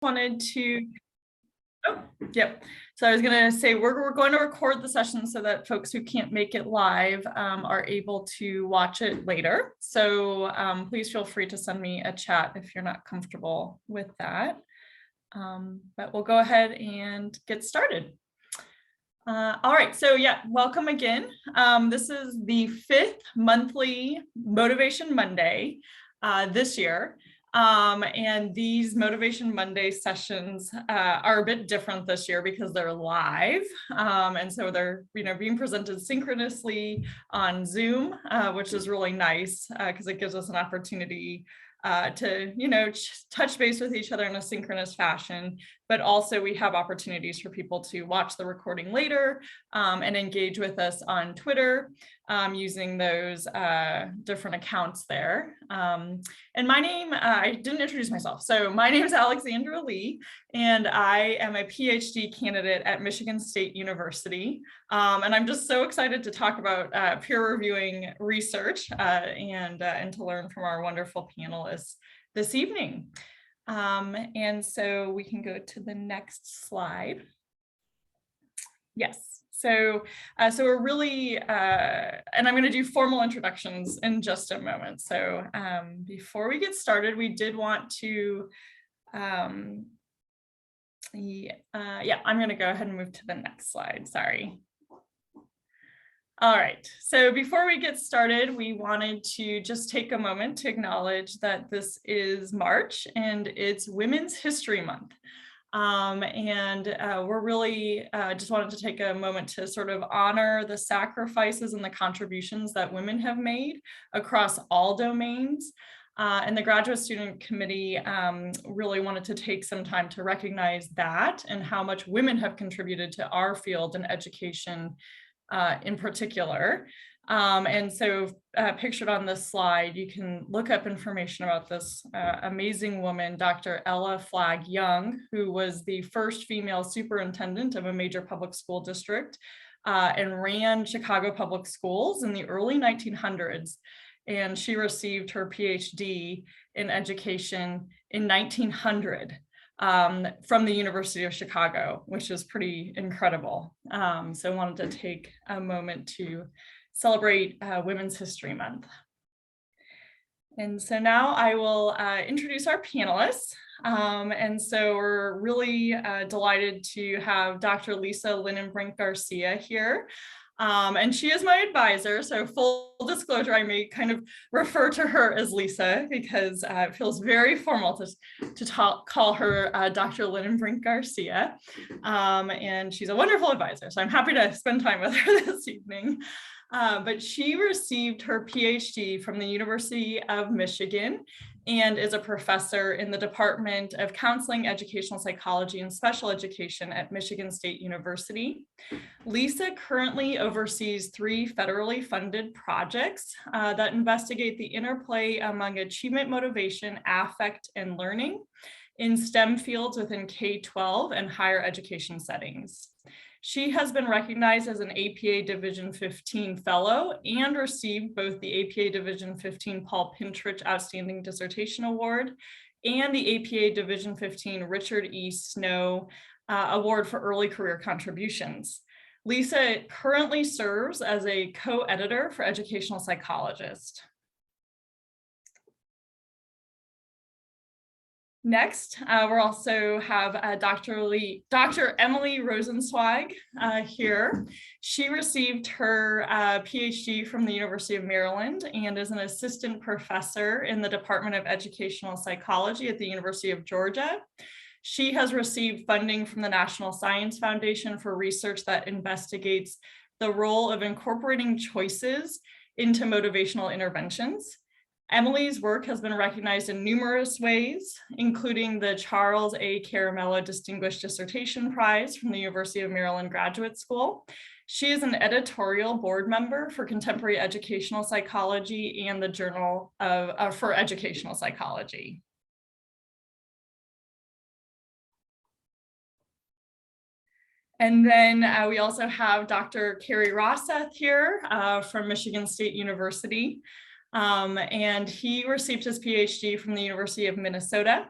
wanted to, yep. So I was going to say we're going to record the session so that folks who can't make it live are able to watch it later. So please feel free to send me a chat if you're not comfortable with that. But we'll go ahead and get started. All right, so yeah, welcome again. This is the 5th monthly Motivation Monday this year. And these Motivation Monday sessions are a bit different this year because they're live. And so they're being presented synchronously on Zoom, which is really nice because it gives us an opportunity to touch base with each other in a synchronous fashion, but also we have opportunities for people to watch the recording later and engage with us on Twitter using those different accounts there. And my name, I didn't introduce myself. So my name is Alexandra Lee, and I am a PhD candidate at Michigan State University. And I'm just so excited to talk about peer reviewing research and to learn from our wonderful panelists this evening. And so we can go to the next slide. Yes. So we're really, and I'm going to do formal introductions in just a moment. So before we get started, we did want to, I'm going to go ahead and move to the next slide. Sorry. All right, so before we get started, we wanted to just take a moment to acknowledge that this is March and it's Women's History Month. We're really just wanted to take a moment to sort of honor the sacrifices and the contributions that women have made across all domains. And the Graduate Student Committee really wanted to take some time to recognize that and how much women have contributed to our field in education in particular. And so pictured on this slide, you can look up information about this amazing woman, Dr. Ella Flagg Young, who was the first female superintendent of a major public school district and ran Chicago public schools in the early 1900s. And she received her PhD in education in 1900. From the University of Chicago, which is pretty incredible. So I wanted to take a moment to celebrate Women's History Month. And so now I will introduce our panelists. And so we're really delighted to have Dr. Lisa Linnenbrink-Garcia here. And she is my advisor, so full disclosure, I may kind of refer to her as Lisa because it feels very formal to call her Dr. Linnenbrink-Garcia. And she's a wonderful advisor, so I'm happy to spend time with her this evening. But she received her PhD from the University of Michigan and is a professor in the Department of Counseling, Educational Psychology, and Special Education at Michigan State University. Lisa currently oversees 3 federally funded projects that investigate the interplay among achievement, motivation, affect, and learning in STEM fields within K-12 and higher education settings. She has been recognized as an APA Division 15 Fellow and received both the APA Division 15 Paul Pintrich Outstanding Dissertation Award and the APA Division 15 Richard E. Snow Award for Early Career Contributions. Lisa currently serves as a co-editor for Educational Psychologist. Next, we'll also have Dr. Emily Rosenzweig here. She received her PhD from the University of Maryland and is an assistant professor in the Department of Educational Psychology at the University of Georgia. She has received funding from the National Science Foundation for research that investigates the role of incorporating choices into motivational interventions. Emily's work has been recognized in numerous ways, including the Charles A. Caramello Distinguished Dissertation Prize from the University of Maryland Graduate School. She is an editorial board member for Contemporary Educational Psychology and the Journal for Educational Psychology. And then we also have Dr. Cary Roseth here from Michigan State University. And he received his PhD from the University of Minnesota.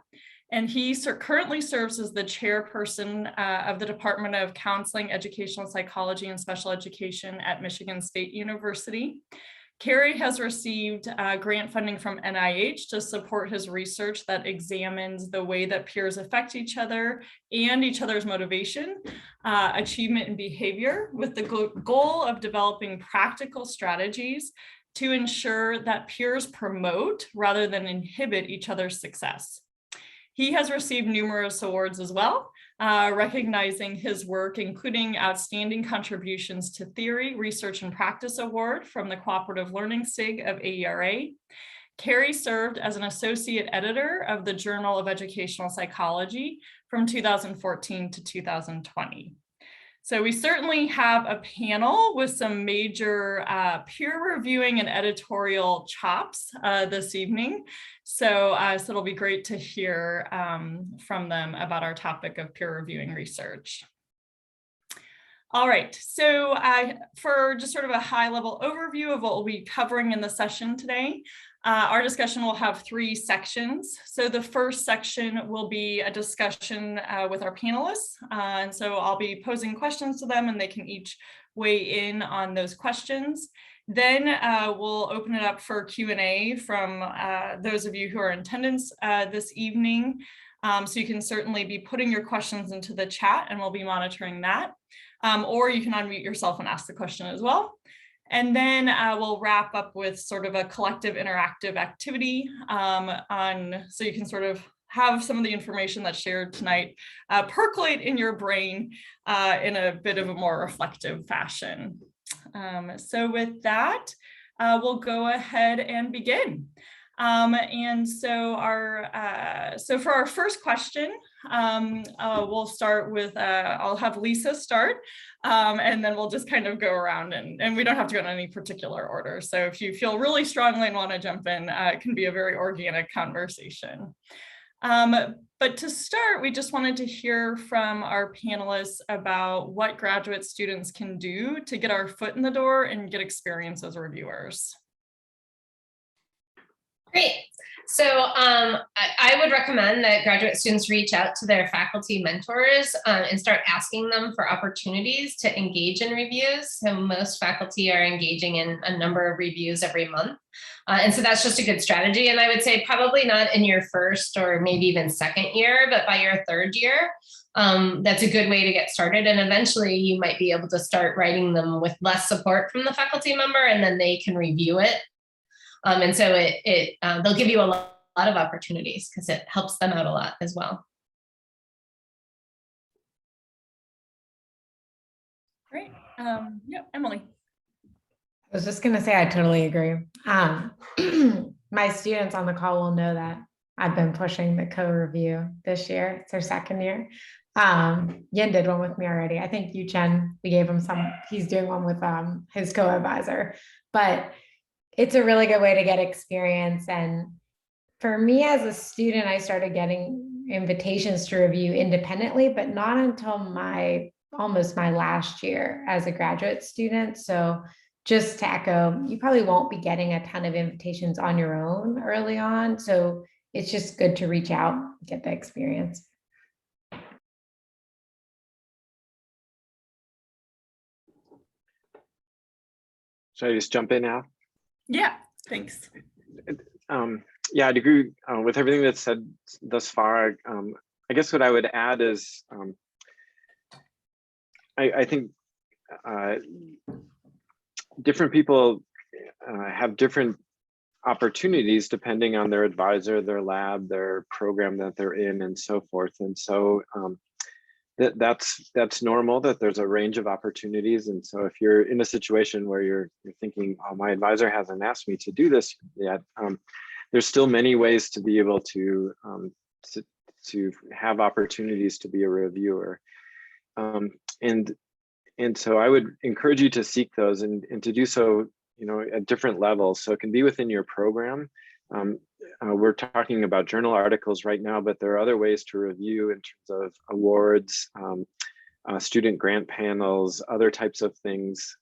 And he currently serves as the chairperson of the Department of Counseling, Educational Psychology, and Special Education at Michigan State University. Cary has received grant funding from NIH to support his research that examines the way that peers affect each other and each other's motivation, achievement, and behavior, with the goal of developing practical strategies to ensure that peers promote rather than inhibit each other's success. He has received numerous awards as well, recognizing his work, including Outstanding Contributions to Theory, Research, and Practice Award from the Cooperative Learning SIG of AERA. Cary served as an associate editor of the Journal of Educational Psychology from 2014 to 2020. So we certainly have a panel with some major peer reviewing and editorial chops this evening. So it'll be great to hear from them about our topic of peer reviewing research. All right, so for just sort of a high level overview of what we'll be covering in the session today, our discussion will have 3 sections. So the first section will be a discussion with our panelists. And so I'll be posing questions to them and they can each weigh in on those questions. Then we'll open it up for Q&A from those of you who are in attendance this evening. So you can certainly be putting your questions into the chat and we'll be monitoring that. Or you can unmute yourself and ask the question as well. And then we'll wrap up with sort of a collective interactive activity so you can sort of have some of the information that's shared tonight percolate in your brain in a bit of a more reflective fashion. So with that, we'll go ahead and begin. And so for our first question, we'll start with, I'll have Lisa start, and then we'll just kind of go around and we don't have to go in any particular order. So if you feel really strongly and want to jump in, it can be a very organic conversation. But to start, we just wanted to hear from our panelists about what graduate students can do to get our foot in the door and get experience as reviewers. Great. So I would recommend that graduate students reach out to their faculty mentors and start asking them for opportunities to engage in reviews. So most faculty are engaging in a number of reviews every month. And so that's just a good strategy. And I would say probably not in your first or maybe even second year, but by your 3rd year. That's a good way to get started. And eventually you might be able to start writing them with less support from the faculty member, and then they can review it. And so they'll give you a lot of opportunities because it helps them out a lot as well. Great. Yeah, Emily. I was just going to say, I totally agree. My students on the call will know that I've been pushing the co-review this year. It's their 2nd year. Yin did one with me already. I think Chen, we gave him some, he's doing one with his co-advisor, but it's a really good way to get experience. And for me as a student, I started getting invitations to review independently, but not until almost my last year as a graduate student. So just to echo, you probably won't be getting a ton of invitations on your own early on. So it's just good to reach out, get the experience. Should I just jump in now? Yeah, thanks. Yeah, I'd agree with everything that's said thus far. I guess what I would add is I think different people have different opportunities depending on their advisor, their lab, their program that they're in, and so forth. And so that's normal, that there's a range of opportunities. And so if you're in a situation where you're thinking, oh, my advisor hasn't asked me to do this yet, there's still many ways to be able to have opportunities to be a reviewer. And so I would encourage you to seek those and to do so, at different levels. So it can be within your program. We're talking about journal articles right now, but there are other ways to review in terms of awards, student grant panels, other types of things,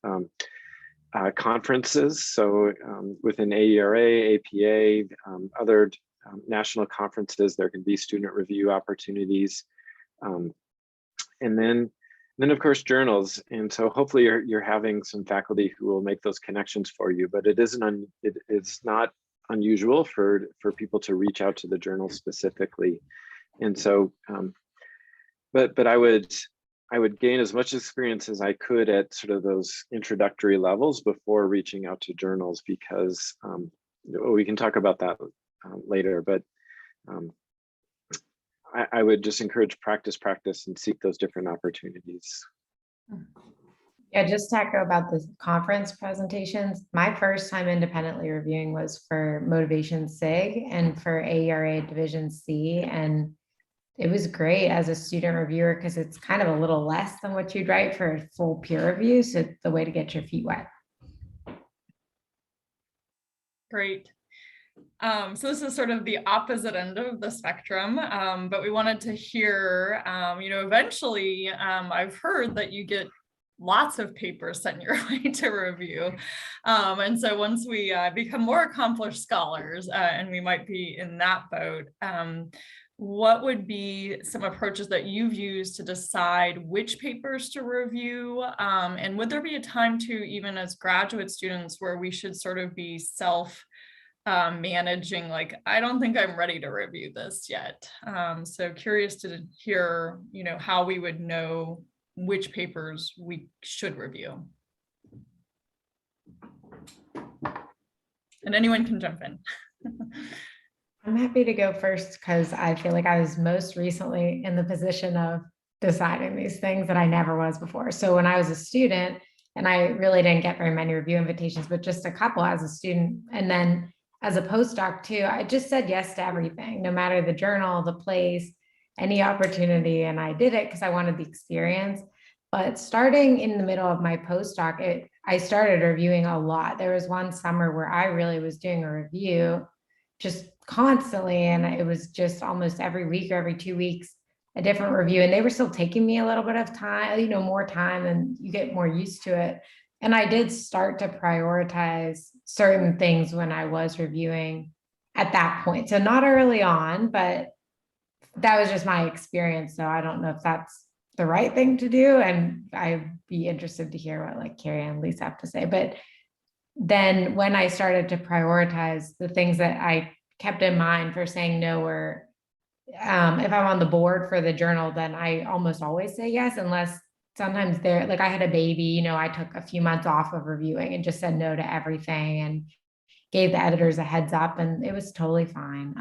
conferences. So within AERA, APA, other national conferences, there can be student review opportunities. And then of course journals. And so hopefully you're having some faculty who will make those connections for you, but it's not unusual for people to reach out to the journal specifically. And so, but I would gain as much experience as I could at sort of those introductory levels before reaching out to journals, because we can talk about that later, but I would just encourage practice, and seek those different opportunities. Yeah, just to echo about the conference presentations, my first time independently reviewing was for Motivation SIG and for AERA Division C. And it was great as a student reviewer because it's kind of a little less than what you'd write for a full peer review. So it's the way to get your feet wet. Great. So this is sort of the opposite end of the spectrum, but we wanted to hear, eventually I've heard that you get lots of papers sent your way to review. And so once we become more accomplished scholars, and we might be in that boat, what would be some approaches that you've used to decide which papers to review? And would there be a time to, even as graduate students, where we should sort of be managing, like, I don't think I'm ready to review this yet. So curious to hear, how we would know which papers we should review. And anyone can jump in. I'm happy to go first because I feel like I was most recently in the position of deciding these things that I never was before. So when I was a student, and I really didn't get very many review invitations, but just a couple as a student, and then as a postdoc too, I just said yes to everything, no matter the journal, the place, any opportunity. And I did it because I wanted the experience. But starting in the middle of my postdoc, I started reviewing a lot. There was one summer where I really was doing a review just constantly. And it was just almost every week or every 2 weeks, a different review. And they were still taking me a little bit of time, more time, and you get more used to it. And I did start to prioritize certain things when I was reviewing at that point. So not early on, but that was just my experience. So I don't know if that's the right thing to do. And I'd be interested to hear what like Cary and Lisa have to say. But then when I started to prioritize the things that I kept in mind for saying no were, if I'm on the board for the journal, then I almost always say yes, unless sometimes like I had a baby, I took a few months off of reviewing and just said no to everything and gave the editors a heads up, and it was totally fine.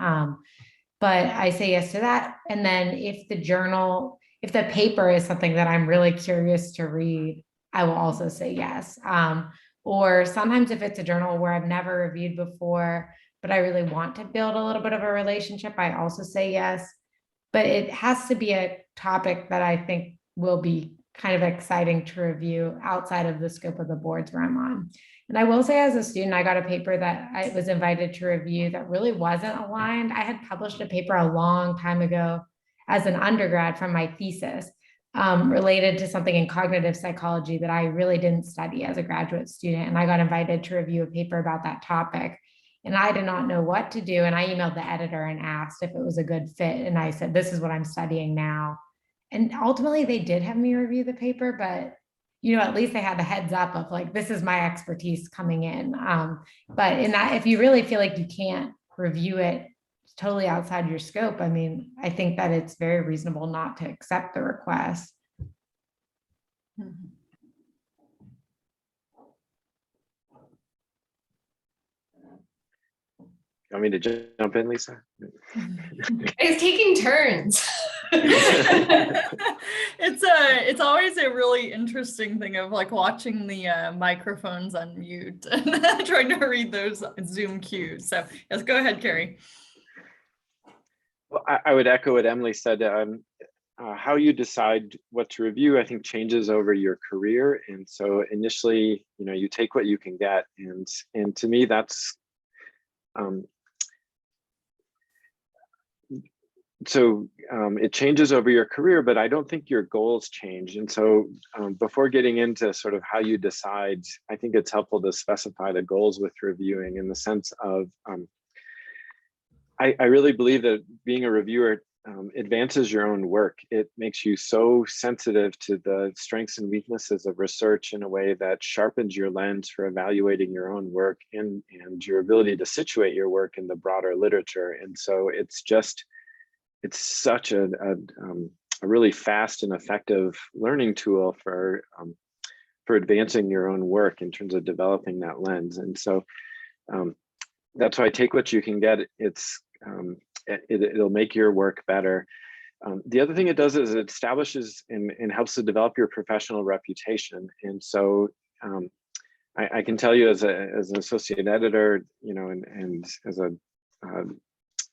But I say yes to that. And then if the paper is something that I'm really curious to read, I will also say yes. Or sometimes if it's a journal where I've never reviewed before, but I really want to build a little bit of a relationship, I also say yes. But it has to be a topic that I think will be kind of exciting to review outside of the scope of the boards where I'm on. And I will say as a student, I got a paper that I was invited to review that really wasn't aligned. I had published a paper a long time ago as an undergrad from my thesis related to something in cognitive psychology that I really didn't study as a graduate student. And I got invited to review a paper about that topic. And I did not know what to do. And I emailed the editor and asked if it was a good fit. And I said, this is what I'm studying now. And ultimately they did have me review the paper, but at least they had the heads up of like, this is my expertise coming in. But in that, if you really feel like you can't review it totally outside your scope, I think that it's very reasonable not to accept the request. Mm-hmm. Want me to jump in, Lisa? It's taking turns. It's always a really interesting thing of like watching the microphones unmute and trying to read those Zoom cues. So yes, go ahead, Cary. Well, I would echo what Emily said. How you decide what to review, I think, changes over your career. And so initially, you take what you can get. And to me, that's it changes over your career, but I don't think your goals change. And so before getting into sort of how you decide, I think it's helpful to specify the goals with reviewing in the sense of I really believe that being a reviewer advances your own work. It makes you so sensitive to the strengths and weaknesses of research in a way that sharpens your lens for evaluating your own work and your ability to situate your work in the broader literature. And so it's such a really fast and effective learning tool for advancing your own work in terms of developing that lens. And so that's why take what you can get. It'll make your work better. The other thing it does is it establishes and helps to develop your professional reputation. And so I can tell you as an associate editor, you know, and as a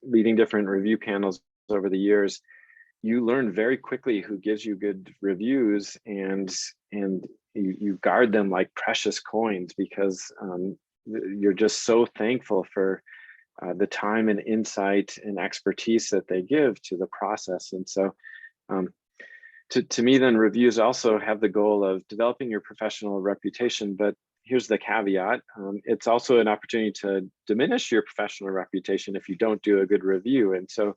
leading different review panels over the years, you learn very quickly who gives you good reviews, and you guard them like precious coins, because you're just so thankful for the time and insight and expertise that they give to the process. And so to me, then, reviews also have the goal of developing your professional reputation, but here's the caveat. It's also an opportunity to diminish your professional reputation if you don't do a good review. And so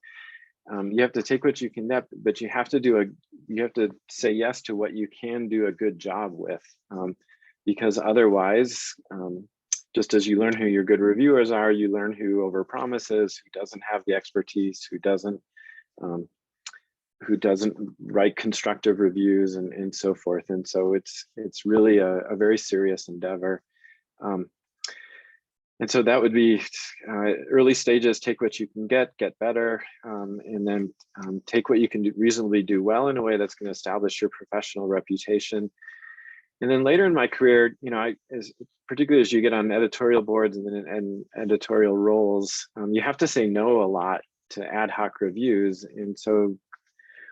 you have to take what you can get, but you have to say yes to what you can do a good job with, because otherwise, just as you learn who your good reviewers are, you learn who overpromises, who doesn't have the expertise, who doesn't write constructive reviews, and so forth. And so it's really a very serious endeavor. And so that would be early stages: take what you can get better, and then take what you can reasonably do well in a way that's going to establish your professional reputation. And then later in my career, you know, particularly as you get on editorial boards and editorial roles, you have to say no a lot to ad hoc reviews. And so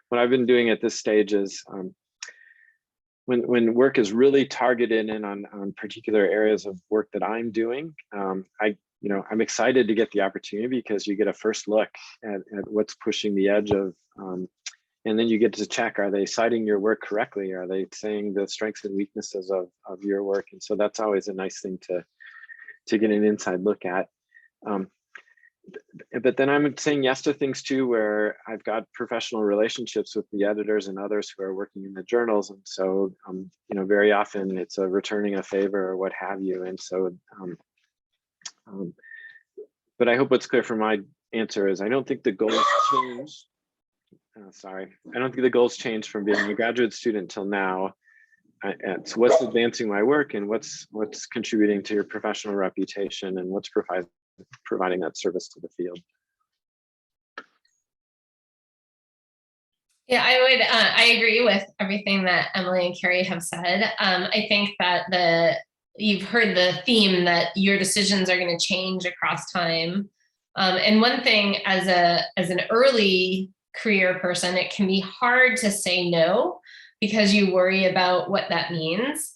what I've been doing at this stage is when work is really targeted in on particular areas of work that I'm doing, I'm excited to get the opportunity, because you get a first look at what's pushing the edge of, and then you get to check, are they citing your work correctly? Are they saying the strengths and weaknesses of your work? And so that's always a nice thing to get an inside look at. But then I'm saying yes to things too, where I've got professional relationships with the editors and others who are working in the journals. And so, very often it's a returning a favor or what have you. And so, but I hope what's clear from my answer is I don't think the goals change. I don't think the goals change from being a graduate student till now. It's what's advancing my work, and what's contributing to your professional reputation, and what's providing that service to the field. Yeah, I agree with everything that Emily and Cary have said. I think that you've heard the theme that your decisions are going to change across time. And one thing as an early career person, it can be hard to say no because you worry about what that means.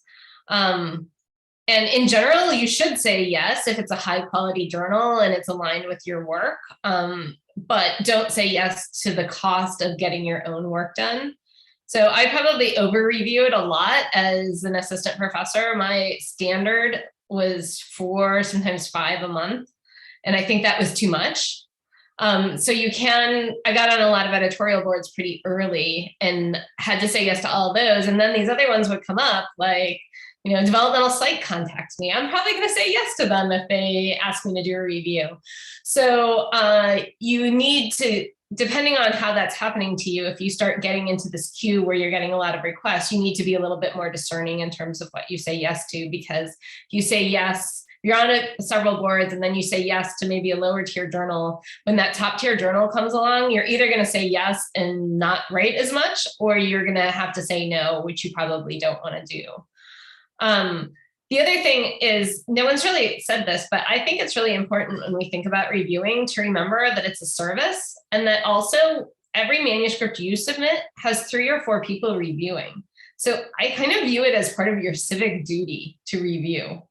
And in general, you should say yes if it's a high quality journal and it's aligned with your work, but don't say yes to the cost of getting your own work done. So I probably over-reviewed a lot as an assistant professor. My standard was 4, sometimes 5 a month. And I think that was too much. So I got on a lot of editorial boards pretty early and had to say yes to all of those. And then these other ones would come up, like, developmental psych contacts me. I'm probably going to say yes to them if they ask me to do a review. So you need to, depending on how that's happening to you, if you start getting into this queue where you're getting a lot of requests, you need to be a little bit more discerning in terms of what you say yes to, because if you say yes, you're on several boards and then you say yes to maybe a lower tier journal. When that top tier journal comes along, you're either going to say yes and not write as much, or you're going to have to say no, which you probably don't want to do. The other thing is, no one's really said this, but I think it's really important when we think about reviewing to remember that it's a service, and that also every manuscript you submit has 3 or 4 people reviewing. So I kind of view it as part of your civic duty to review.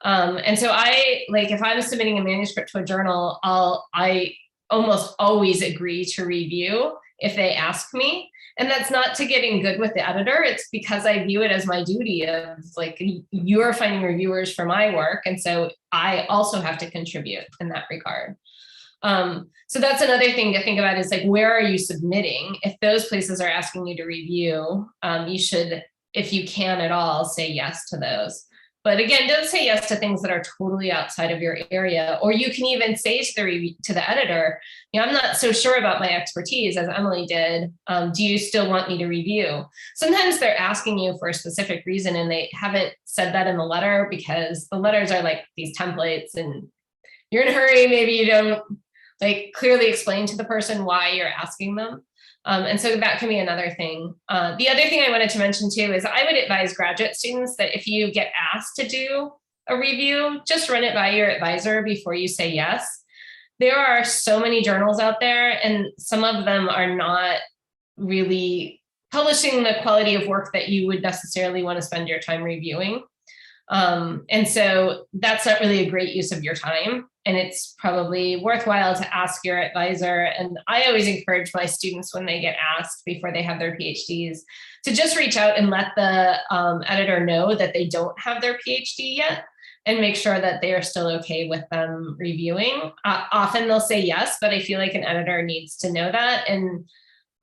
And so if I'm submitting a manuscript to a journal, I almost always agree to review if they ask me. And that's not to getting good with the editor. It's because I view it as my duty of, like, you're finding reviewers for my work. And so I also have to contribute in that regard. So that's another thing to think about is like, where are you submitting? If those places are asking you to review, you should, if you can at all, say yes to those. But again, don't say yes to things that are totally outside of your area, or you can even say to the editor, you know, I'm not so sure about my expertise as Emily did. Do you still want me to review? Sometimes they're asking you for a specific reason and they haven't said that in the letter because the letters are like these templates and you're in a hurry. Maybe you don't like clearly explain to the person why you're asking them. And so that can be another thing. The other thing I wanted to mention too is I would advise graduate students that if you get asked to do a review, just run it by your advisor before you say yes. There are so many journals out there and some of them are not really publishing the quality of work that you would necessarily want to spend your time reviewing. And so that's not really a great use of your time. And it's probably worthwhile to ask your advisor. And I always encourage my students when they get asked before they have their PhDs to just reach out and let the editor know that they don't have their PhD yet and make sure that they are still okay with them reviewing. Often they'll say yes, but I feel like an editor needs to know that. And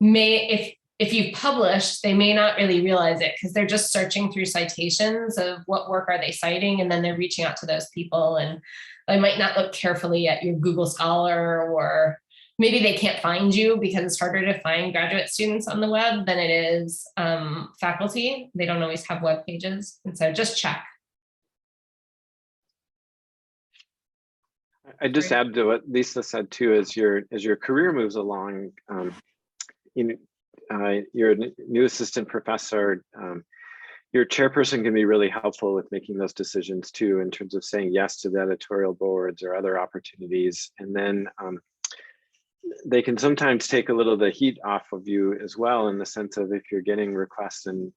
if you've published, they may not really realize it because they're just searching through citations of what work are they citing, and then they're reaching out to those people and they might not look carefully at your Google Scholar, or maybe they can't find you because it's harder to find graduate students on the web than it is faculty. They don't always have web pages. And so just check. I just add to what Lisa said too, as your career moves along, you're a new assistant professor, your chairperson can be really helpful with making those decisions too, in terms of saying yes to the editorial boards or other opportunities. And then they can sometimes take a little of the heat off of you as well, in the sense of if you're getting requests and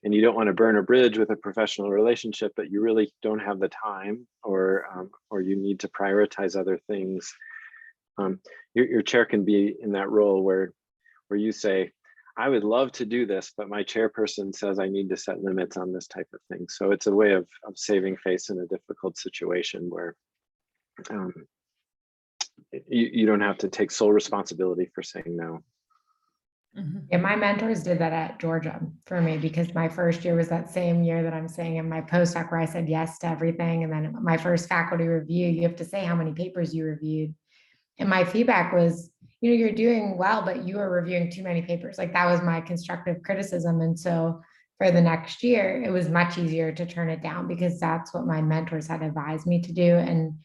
you don't want to burn a bridge with a professional relationship, but you really don't have the time, or you need to prioritize other things. Your chair can be in that role where you say, I would love to do this, but my chairperson says I need to set limits on this type of thing. So it's a way of saving face in a difficult situation where you don't have to take sole responsibility for saying no. Yeah, my mentors did that at Georgia for me, because my first year was that same year that I'm saying in my postdoc, where I said yes to everything. And then my first faculty review, you have to say how many papers you reviewed. And my feedback was, you know, you're doing well, but you are reviewing too many papers. Like that was my constructive criticism. And so for the next year, it was much easier to turn it down, because that's what my mentors had advised me to do. And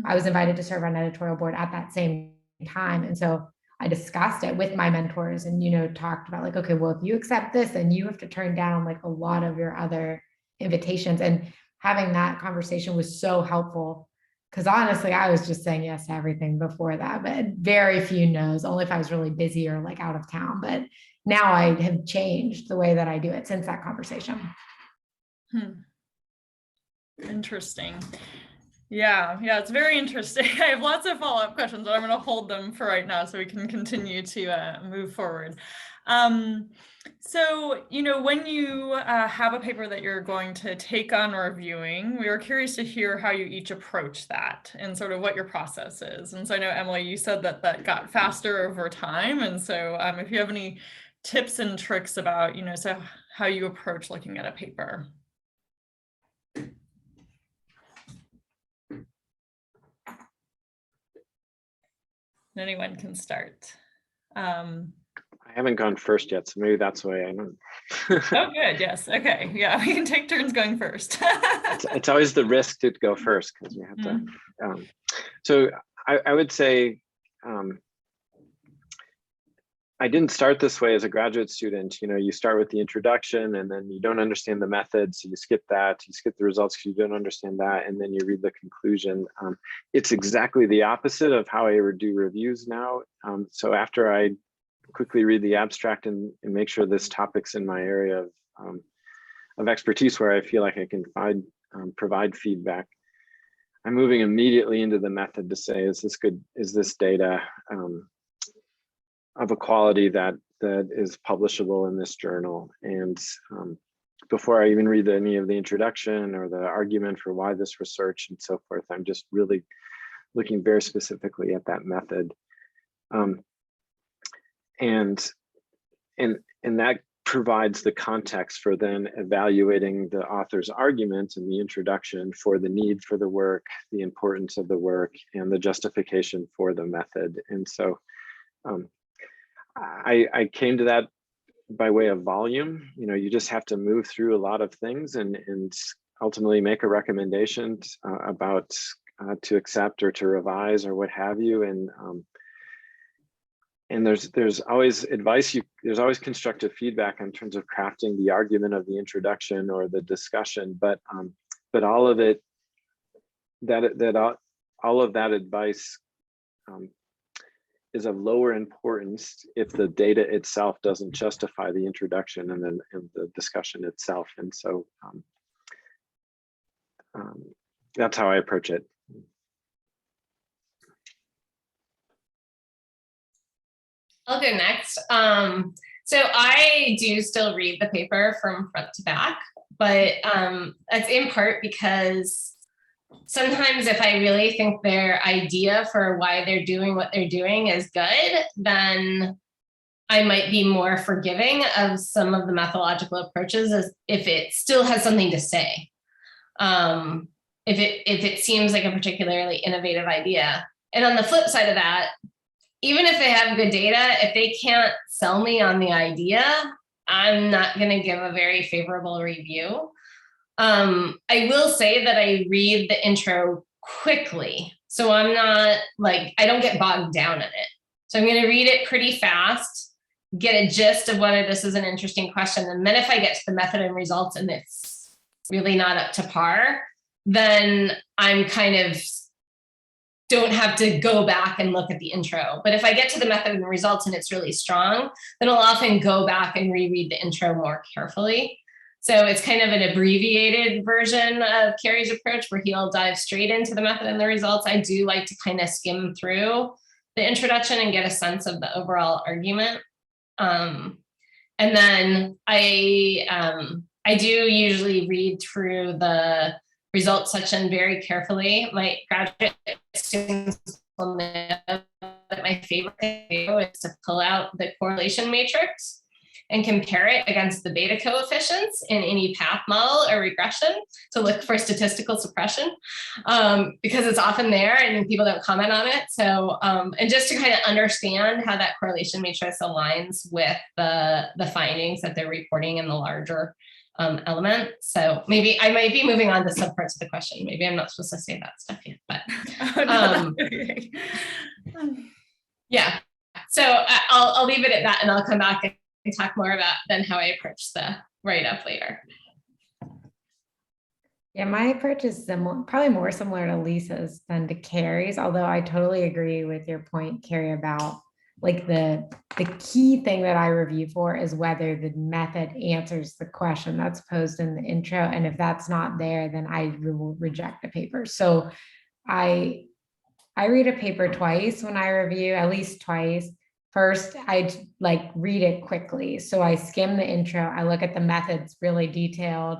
I was invited to serve on editorial board at that same time. And so I discussed it with my mentors and, you know, talked about like, okay, well, if you accept this, then you have to turn down like a lot of your other invitations. And having that conversation was so helpful. Because honestly, I was just saying yes to everything before that, but very few no's, only if I was really busy or like out of town. But now I have changed the way that I do it since that conversation. Interesting. Yeah, it's very interesting. I have lots of follow-up questions, but I'm going to hold them for right now so we can continue to move forward. So, you know, when you have a paper that you're going to take on reviewing, we were curious to hear how you each approach that and sort of what your process is. And so I know, Emily, you said that got faster over time. And so if you have any tips and tricks about, you know, so how you approach looking at a paper. Anyone can start. I haven't gone first yet, so maybe that's why I don't. Oh, good. Yes. Okay. Yeah, we can take turns going first. it's always the risk to go first, because you have to. So I would say I didn't start this way as a graduate student. You know, you start with the introduction and then you don't understand the method. So you skip that, you skip the results because you don't understand that. And then you read the conclusion. It's exactly the opposite of how I do reviews now. So after I quickly read the abstract and make sure this topic's in my area of expertise where I feel like I can provide feedback, I'm moving immediately into the method to say, is this good? Is this data of a quality that is publishable in this journal? And before I even read any of the introduction or the argument for why this research and so forth, I'm just really looking very specifically at that method. And that provides the context for then evaluating the author's argument in the introduction for the need for the work, the importance of the work, and the justification for the method. And so I came to that by way of volume. You know, you just have to move through a lot of things and ultimately make a recommendation about to accept or to revise or what have you. And there's always advice, there's always constructive feedback in terms of crafting the argument of the introduction or the discussion, but all of it, all of that advice is of lower importance if the data itself doesn't justify the introduction and the discussion itself. And so that's how I approach it. I'll go next. So I do still read the paper from front to back, but that's in part because sometimes if I really think their idea for why they're doing what they're doing is good, then I might be more forgiving of some of the methodological approaches as if it still has something to say. If it seems like a particularly innovative idea. And on the flip side of that, even if they have good data, if they can't sell me on the idea, I'm not going to give a very favorable review. I will say that I read the intro quickly. So I'm not like, I don't get bogged down in it. So I'm going to read it pretty fast, get a gist of whether this is an interesting question. And then if I get to the method and results and it's really not up to par, then I'm kind of don't have to go back and look at the intro. But if I get to the method and the results and it's really strong, then I'll often go back and reread the intro more carefully. So it's kind of an abbreviated version of Cary's approach where he'll dive straight into the method and the results. I do like to kind of skim through the introduction and get a sense of the overall argument. And then I do usually read through the results section very carefully. My graduate students will know that my favorite thing to do is to pull out the correlation matrix and compare it against the beta coefficients in any path model or regression to look for statistical suppression, because it's often there and people don't comment on it. So, and just to kind of understand how that correlation matrix aligns with the findings that they're reporting in the larger element. So maybe I might be moving on to subparts of the question. Maybe I'm not supposed to say that stuff yet, but yeah. So I'll leave it at that, and I'll come back and talk more about then how I approach the write-up later. Yeah, my approach is similar, probably more similar to Lisa's than to Cary's, although I totally agree with your point, Cary, about like the key thing that I review for is whether the method answers the question that's posed in the intro. And if that's not there, then I will reject the paper. So I read a paper twice when I review, at least twice. First, I like read it quickly. So I skim the intro, I look at the methods really detailed.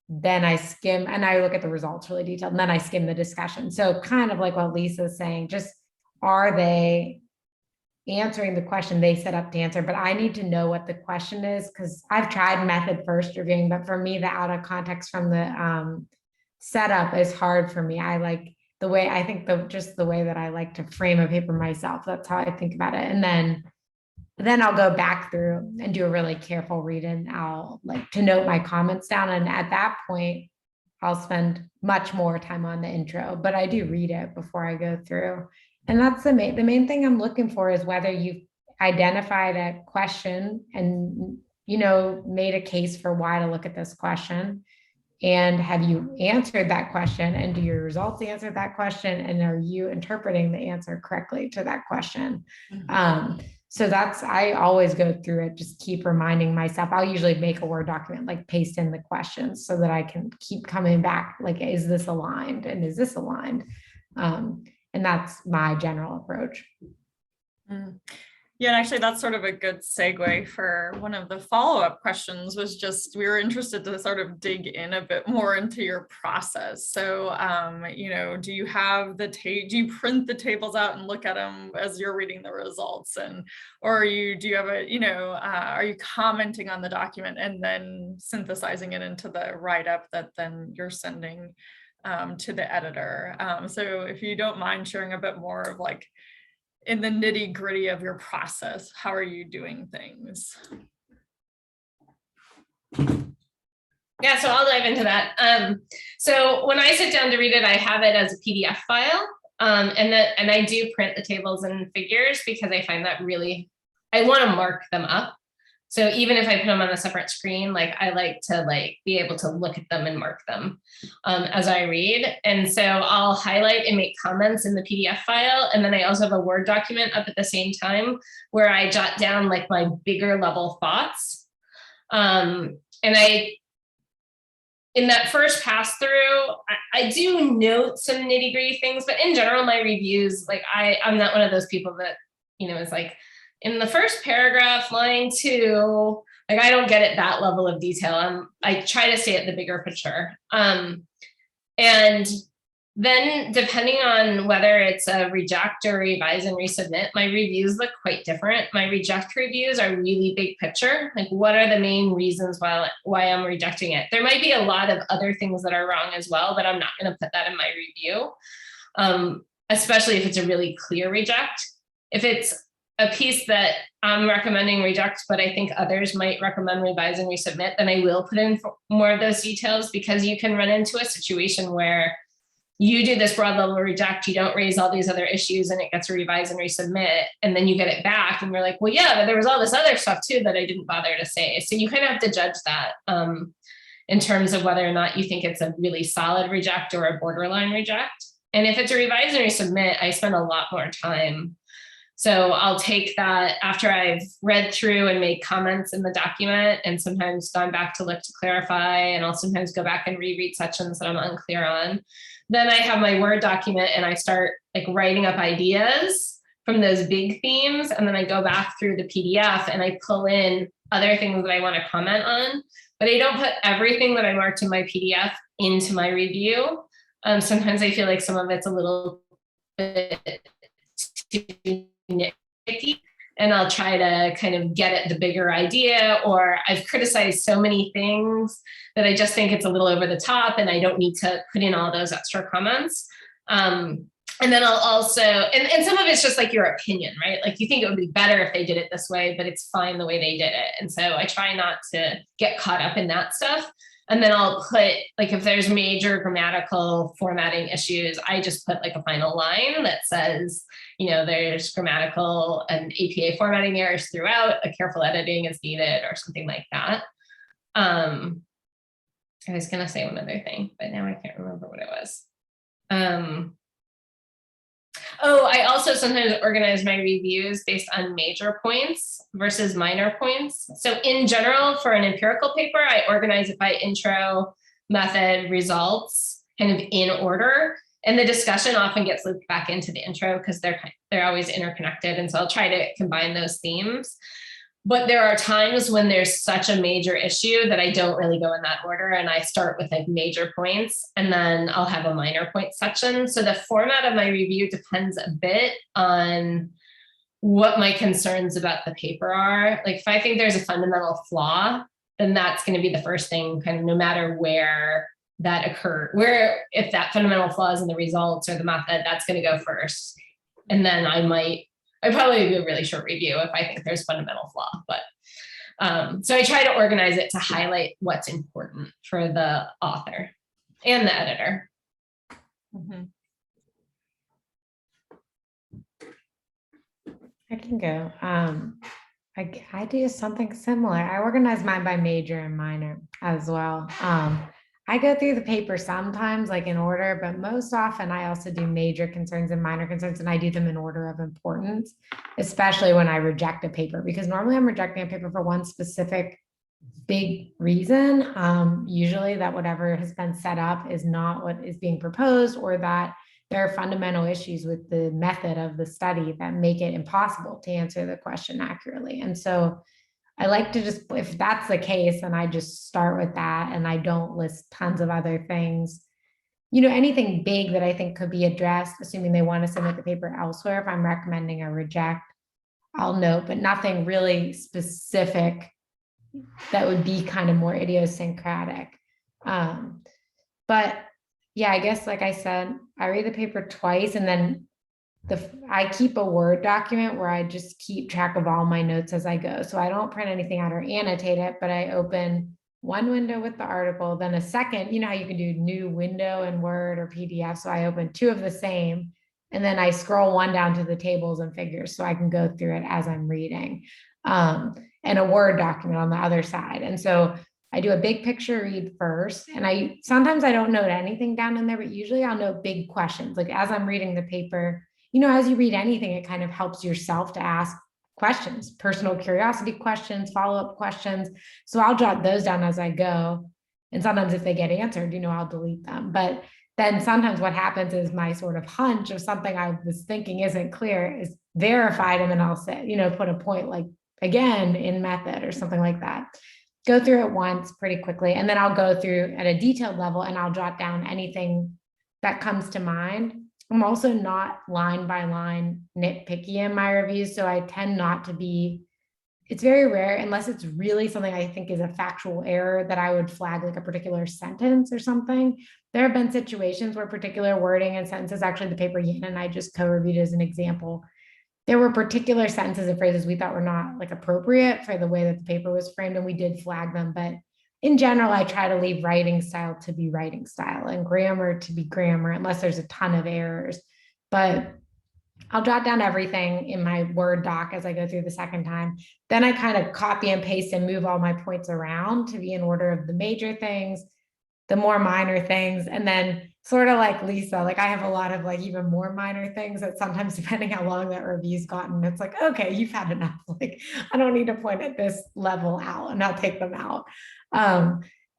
Then I skim and I look at the results really detailed, and then I skim the discussion. So kind of like what Lisa's saying, just are they answering the question they set up to answer? But I need to know what the question is, because I've tried method first reviewing, but for me, the out of context from the setup is hard for me. I like the way, I think just the way that I like to frame a paper myself. That's how I think about it. And then I'll go back through and do a really careful read, and I'll like to note my comments down. And at that point, I'll spend much more time on the intro, but I do read it before I go through. And that's the main thing I'm looking for is whether you've identified a question and, you know, made a case for why to look at this question. And have you answered that question, and do your results answer that question? And are you interpreting the answer correctly to that question? So I always go through it, just keep reminding myself. I'll usually make a Word document, like paste in the questions so that I can keep coming back. Like, is this aligned? And is this aligned? And that's my general approach. Yeah, and actually that's sort of a good segue for one of the follow-up questions was just, we were interested to sort of dig in a bit more into your process. So, you know, do you have do you print the tables out and look at them as you're reading the results? And, or do you have a, you know, are you commenting on the document and then synthesizing it into the write-up that then you're sending to the editor? So if you don't mind sharing a bit more of like, in the nitty gritty of your process, how are you doing things? Yeah, so I'll dive into that. So when I sit down to read it, I have it as a PDF file. And I do print the tables and figures because I find that I want to mark them up. So even if I put them on a separate screen, like I like to be able to look at them and mark them as I read. And so I'll highlight and make comments in the PDF file. And then I also have a Word document up at the same time where I jot down like my bigger level thoughts. In that first pass through, I do note some nitty gritty things, but in general, my reviews, like I'm not one of those people that, you know, is like, in the first paragraph, line 2, like I don't get at that level of detail. I try to stay at the bigger picture. And then depending on whether it's a reject or revise and resubmit, my reviews look quite different. My reject reviews are really big picture. Like what are the main reasons why I'm rejecting it? There might be a lot of other things that are wrong as well, but I'm not going to put that in my review, especially if it's a really clear reject. If it's a piece that I'm recommending reject, but I think others might recommend revise and resubmit, then I will put in more of those details, because you can run into a situation where you do this broad level reject, you don't raise all these other issues, and it gets a revise and resubmit, and then you get it back and you're like, well, yeah, but there was all this other stuff too that I didn't bother to say. So you kind of have to judge that in terms of whether or not you think it's a really solid reject or a borderline reject. And if it's a revise and resubmit, I spend a lot more time. So I'll take that after I've read through and made comments in the document, and sometimes gone back to look to clarify, and I'll sometimes go back and reread sections that I'm unclear on. Then I have my Word document and I start like writing up ideas from those big themes. And then I go back through the PDF and I pull in other things that I want to comment on, but I don't put everything that I marked in my PDF into my review. Sometimes I feel like some of it's a little bit too nitpicky, and I'll try to kind of get at the bigger idea, or I've criticized so many things that I just think it's a little over the top and I don't need to put in all those extra comments. And then I'll also, and some of it's just like your opinion, right? Like you think it would be better if they did it this way, but it's fine the way they did it. And so I try not to get caught up in that stuff. And then I'll put, like, if there's major grammatical formatting issues, I just put like a final line that says, you know, there's grammatical and APA formatting errors throughout, a careful editing is needed, or something like that. I was going to say one other thing, but now I can't remember what it was. Oh, I also sometimes organize my reviews based on major points versus minor points. So in general, for an empirical paper, I organize it by intro, method, results, kind of in order. And the discussion often gets looped back into the intro because they're always interconnected. And so I'll try to combine those themes. But there are times when there's such a major issue that I don't really go in that order, and I start with like major points, and then I'll have a minor point section. So the format of my review depends a bit on what my concerns about the paper are. Like if I think there's a fundamental flaw, then that's going to be the first thing, kind of no matter where that occurred, if that fundamental flaw is in the results or the method, that's going to go first. And then I'd probably do a really short review if I think there's fundamental flaw, but so I try to organize it to highlight what's important for the author and the editor. Mm-hmm. I can go. I do something similar. I organize mine by major and minor as well. I go through the paper sometimes like in order, but most often I also do major concerns and minor concerns, and I do them in order of importance, especially when I reject a paper, because normally I'm rejecting a paper for one specific big reason. Usually that whatever has been set up is not what is being proposed, or that there are fundamental issues with the method of the study that make it impossible to answer the question accurately. And so I like to just, if that's the case, then I just start with that and I don't list tons of other things. Anything big that I think could be addressed, assuming they want to submit the paper elsewhere, if I'm recommending a reject, I'll note, but nothing really specific that would be kind of more idiosyncratic. But yeah, I guess, like I said, I read the paper twice and then I keep a Word document where I just keep track of all my notes as I go. So I don't print anything out or annotate it, but I open one window with the article, then a second, how you can do new window in Word or PDF. So I open two of the same, and then I scroll one down to the tables and figures so I can go through it as I'm reading, and a Word document on the other side. And so I do a big picture read first, and sometimes I don't note anything down in there, but usually I'll note big questions. Like as I'm reading the paper, as you read anything, it kind of helps yourself to ask questions, personal curiosity questions, follow-up questions. So I'll jot those down as I go. And sometimes if they get answered, I'll delete them. But then sometimes what happens is my sort of hunch of something I was thinking isn't clear is verified. And then I'll say, put a point like again in method or something like that. Go through it once pretty quickly. And then I'll go through at a detailed level and I'll jot down anything that comes to mind. I'm also not line by line nitpicky in my reviews. So I tend not to be, it's very rare, unless it's really something I think is a factual error, that I would flag like a particular sentence or something. There have been situations where particular wording and sentences, actually the paper Yin and I just co-reviewed as an example, there were particular sentences and phrases we thought were not like appropriate for the way that the paper was framed, and we did flag them. But in general, I try to leave writing style to be writing style and grammar to be grammar, unless there's a ton of errors. But I'll jot down everything in my Word doc as I go through the second time. Then I kind of copy and paste and move all my points around to be in order of the major things, the more minor things, and then sort of like Lisa, like I have a lot of like even more minor things that sometimes, depending how long that review's gotten, it's like, okay, you've had enough. Like I don't need to point at this level out, and I'll take them out.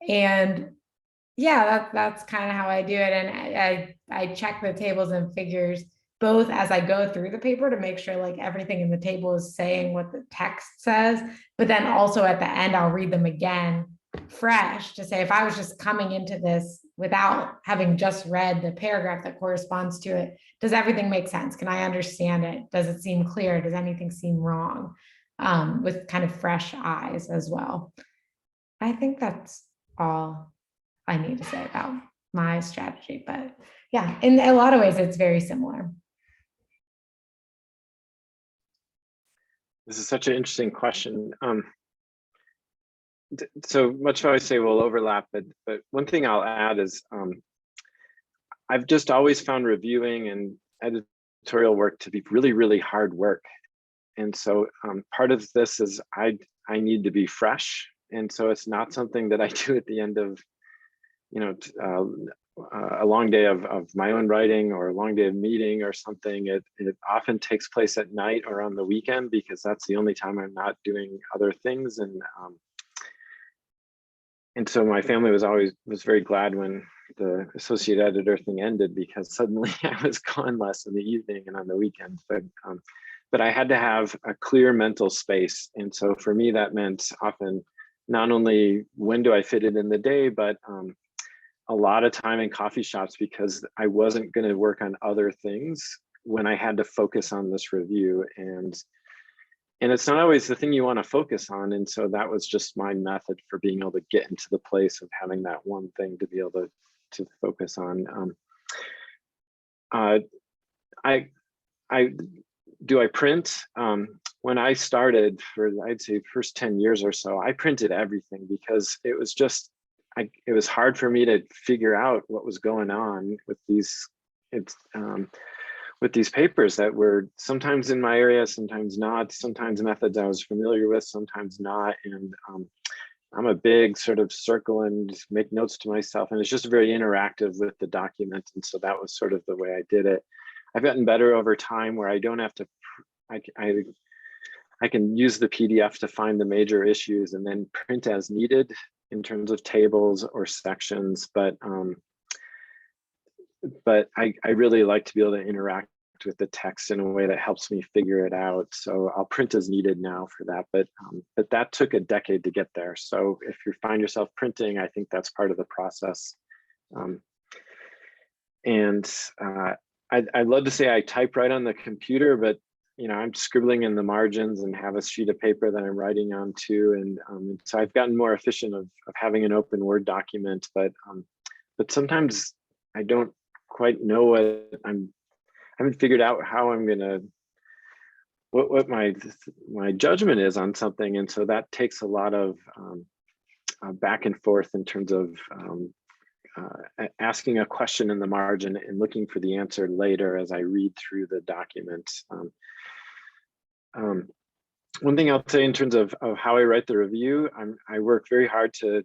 And yeah, that's kind of how I do it. And I check the tables and figures both as I go through the paper to make sure like everything in the table is saying what the text says, but then also at the end, I'll read them again fresh to say, if I was just coming into this without having just read the paragraph that corresponds to it, does everything make sense? Can I understand it? Does it seem clear? Does anything seem wrong? With kind of fresh eyes as well. I think that's all I need to say about my strategy, but yeah, in a lot of ways, it's very similar. This is such an interesting question. So much of what I say will overlap, but one thing I'll add is I've just always found reviewing and editorial work to be really, really hard work. And so part of this is I need to be fresh. And so it's not something that I do at the end of, a long day of my own writing or a long day of meeting or something. It often takes place at night or on the weekend, because that's the only time I'm not doing other things. And so my family was very glad when the associate editor thing ended, because suddenly I was gone less in the evening and on the weekends. But I had to have a clear mental space. And so for me, that meant often not only when do I fit it in the day, but a lot of time in coffee shops, because I wasn't going to work on other things when I had to focus on this review. And it's not always the thing you want to focus on. And so that was just my method for being able to get into the place of having that one thing to be able to focus on. I print? When I started, for I'd say first 10 years or so, I printed everything, because it was just, it was hard for me to figure out what was going on with these papers that were sometimes in my area, sometimes not, sometimes methods I was familiar with, sometimes not. And I'm a big sort of circle and make notes to myself, and it's just very interactive with the document. And so that was sort of the way I did it. I've gotten better over time where I don't have to, I can use the PDF to find the major issues and then print as needed in terms of tables or sections. But but I really like to be able to interact with the text in a way that helps me figure it out. So I'll print as needed now for that, but that took a decade to get there. So if you find yourself printing, I think that's part of the process. I'd love to say I type right on the computer, but I'm scribbling in the margins and have a sheet of paper that I'm writing on too. And so I've gotten more efficient of having an open Word document, but sometimes I don't quite know what I haven't figured out how I'm gonna, what my judgment is on something. And so that takes a lot of back and forth in terms of asking a question in the margin and looking for the answer later as I read through the document. One thing I'll say in terms of how I write the review, I work very hard to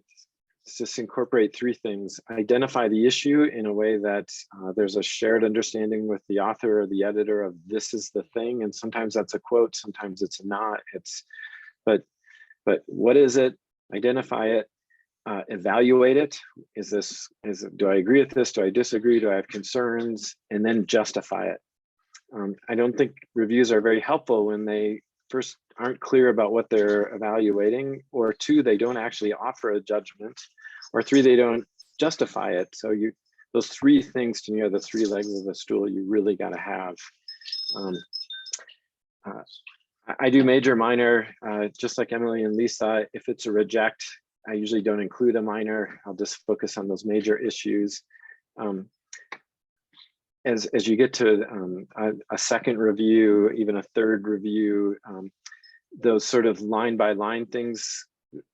just incorporate three things: identify the issue in a way that there's a shared understanding with the author or the editor of this is the thing, and sometimes that's a quote, sometimes it's not. But what is it? Identify it, evaluate it. Do I agree with this? Do I disagree? Do I have concerns? And then justify it. I don't think reviews are very helpful when they first aren't clear about what they're evaluating, or two, they don't actually offer a judgment, or three, they don't justify it. So those three things to me are the three legs of the stool you really got to have. I do major, minor, just like Emily and Lisa. If it's a reject, I usually don't include a minor. I'll just focus on those major issues. As you get to a second review, even a third review, those sort of line by line things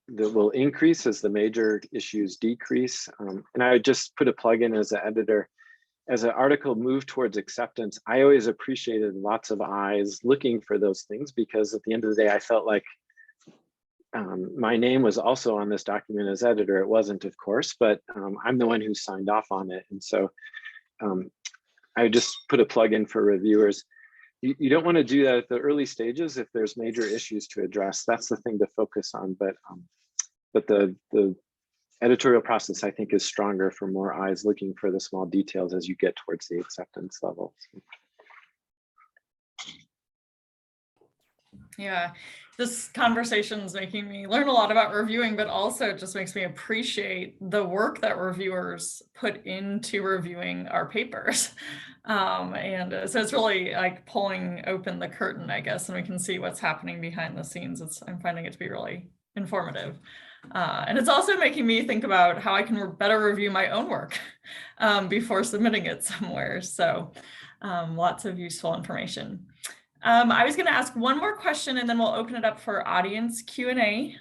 that will increase as the major issues decrease. And I would just put a plug in as an editor. As an article moved towards acceptance, I always appreciated lots of eyes looking for those things, because at the end of the day, I felt like my name was also on this document as editor. It wasn't, of course, but I'm the one who signed off on it. And so I just put a plug in for reviewers. You don't want to do that at the early stages if there's major issues to address. That's the thing to focus on. But the editorial process, I think, is stronger for more eyes looking for the small details as you get towards the acceptance level. Yeah, this conversation is making me learn a lot about reviewing, but also just makes me appreciate the work that reviewers put into reviewing our papers. And so it's really like pulling open the curtain, I guess, and we can see what's happening behind the scenes. I'm finding it to be really informative. And it's also making me think about how I can better review my own work before submitting it somewhere. So lots of useful information. I was going to ask one more question and then we'll open it up for audience Q&A.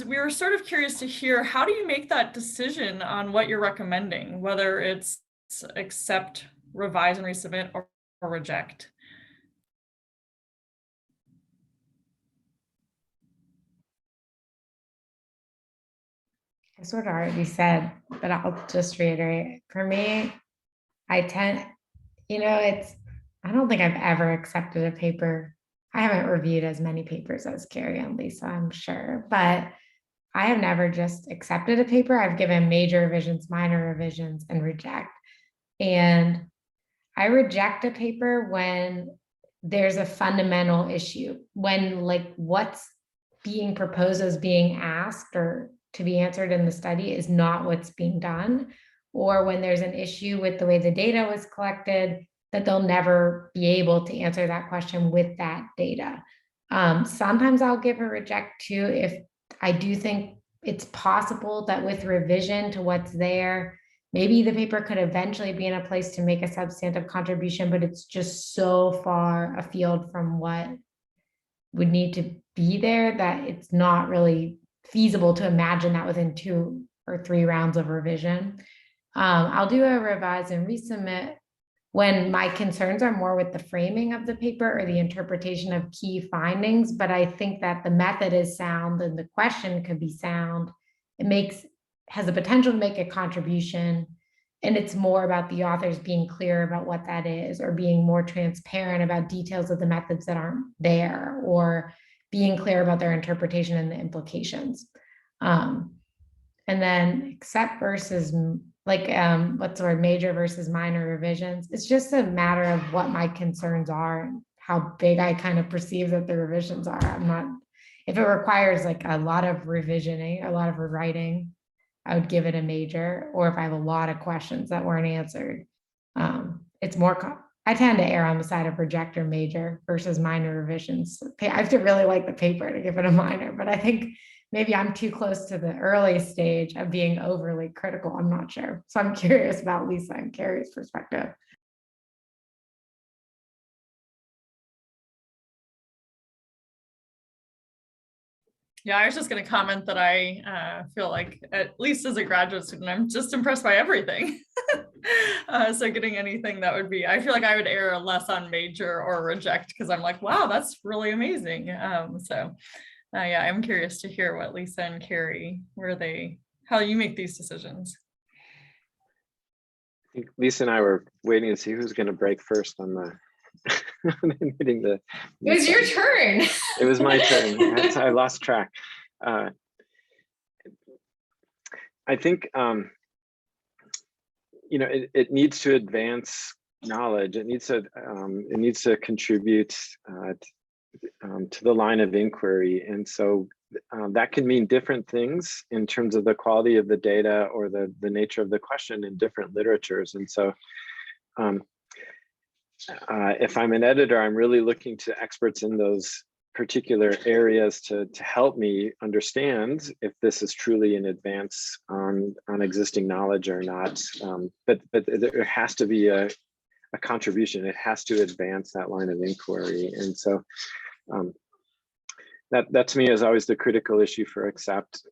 We were sort of curious to hear, how do you make that decision on what you're recommending, whether it's accept, revise and resubmit, or reject? I sort of already said, but I'll just reiterate. For me, I don't think I've ever accepted a paper. I haven't reviewed as many papers as Cary and Lisa, I'm sure, but I have never just accepted a paper. I've given major revisions, minor revisions, and reject. And I reject a paper when there's a fundamental issue, when like what's being proposed as being asked or to be answered in the study is not what's being done, or when there's an issue with the way the data was collected, that they'll never be able to answer that question with that data. Sometimes I'll give a reject too if I do think it's possible that with revision to what's there, maybe the paper could eventually be in a place to make a substantive contribution, but it's just so far afield from what would need to be there that it's not really feasible to imagine that within 2 or 3 rounds of revision. I'll do a revise and resubmit when my concerns are more with the framing of the paper or the interpretation of key findings, but I think that the method is sound and the question could be sound. It has the potential to make a contribution, and it's more about the authors being clear about what that is, or being more transparent about details of the methods that aren't there, or being clear about their interpretation and the implications. And then accept versus like, what's the word, major versus minor revisions. It's just a matter of what my concerns are and how big I kind of perceive that the revisions are. I'm not, if it requires like a lot of revisioning, a lot of rewriting, I would give it a major. Or if I have a lot of questions that weren't answered, it's more, I tend to err on the side of reject or major versus minor revisions. I have to really like the paper to give it a minor, but I think maybe I'm too close to the early stage of being overly critical. I'm not sure. So I'm curious about Lisa and Cary's perspective. Yeah, I was just going to comment that I feel like, at least as a graduate student, I'm just impressed by everything. So getting anything that would be, I feel like I would err less on major or reject, because I'm like, wow, that's really amazing. Yeah, I'm curious to hear what Lisa and Cary, how you make these decisions. I think Lisa and I were waiting to see who's going to break first on the hitting the. It was your turn. It was my turn. I lost track. I think it needs to advance knowledge. It needs to contribute to the line of inquiry, and so that can mean different things in terms of the quality of the data or the nature of the question in different literatures. And so if I'm an editor, I'm really looking to experts in those particular areas to help me understand if this is truly an advance on existing knowledge or not. But there has to be a contribution. It has to advance that line of inquiry. And so that to me is always the critical issue for accept.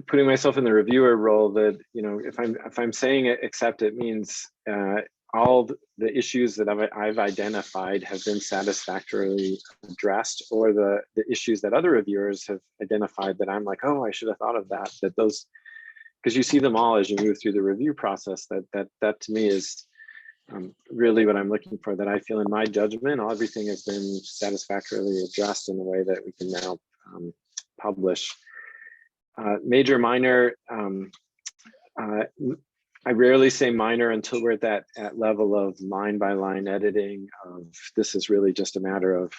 Putting myself in the reviewer role, that if I'm saying accept, it means all the issues that I've identified have been satisfactorily addressed, or the issues that other reviewers have identified that I'm like, oh, I should have thought of that. That those, because you see them all as you move through the review process. That to me is really what I'm looking for. That I feel in my judgment, everything has been satisfactorily addressed in a way that we can now publish. Major, minor. I rarely say minor until we're at that level of line by line editing. This is really just a matter of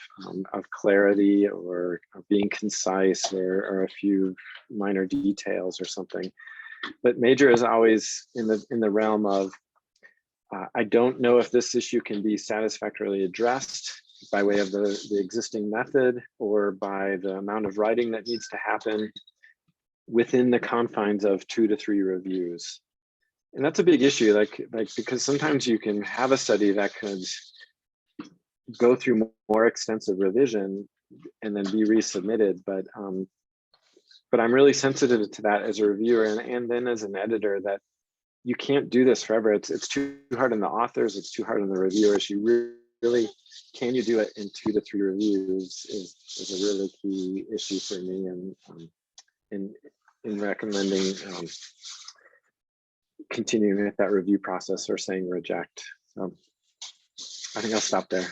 clarity or being concise or a few minor details or something. But major is always in the realm of I don't know if this issue can be satisfactorily addressed by way of the existing method or by the amount of writing that needs to happen within the confines of 2 to 3 reviews. And that's a big issue, because sometimes you can have a study that could go through more extensive revision and then be resubmitted. But I'm really sensitive to that as a reviewer and then as an editor, that you can't do this forever. It's too hard on the authors, it's too hard on the reviewers. You really, can you do it in 2 to 3 reviews is a really key issue for me, and in recommending continuing with that review process or saying reject. So I think I'll stop there.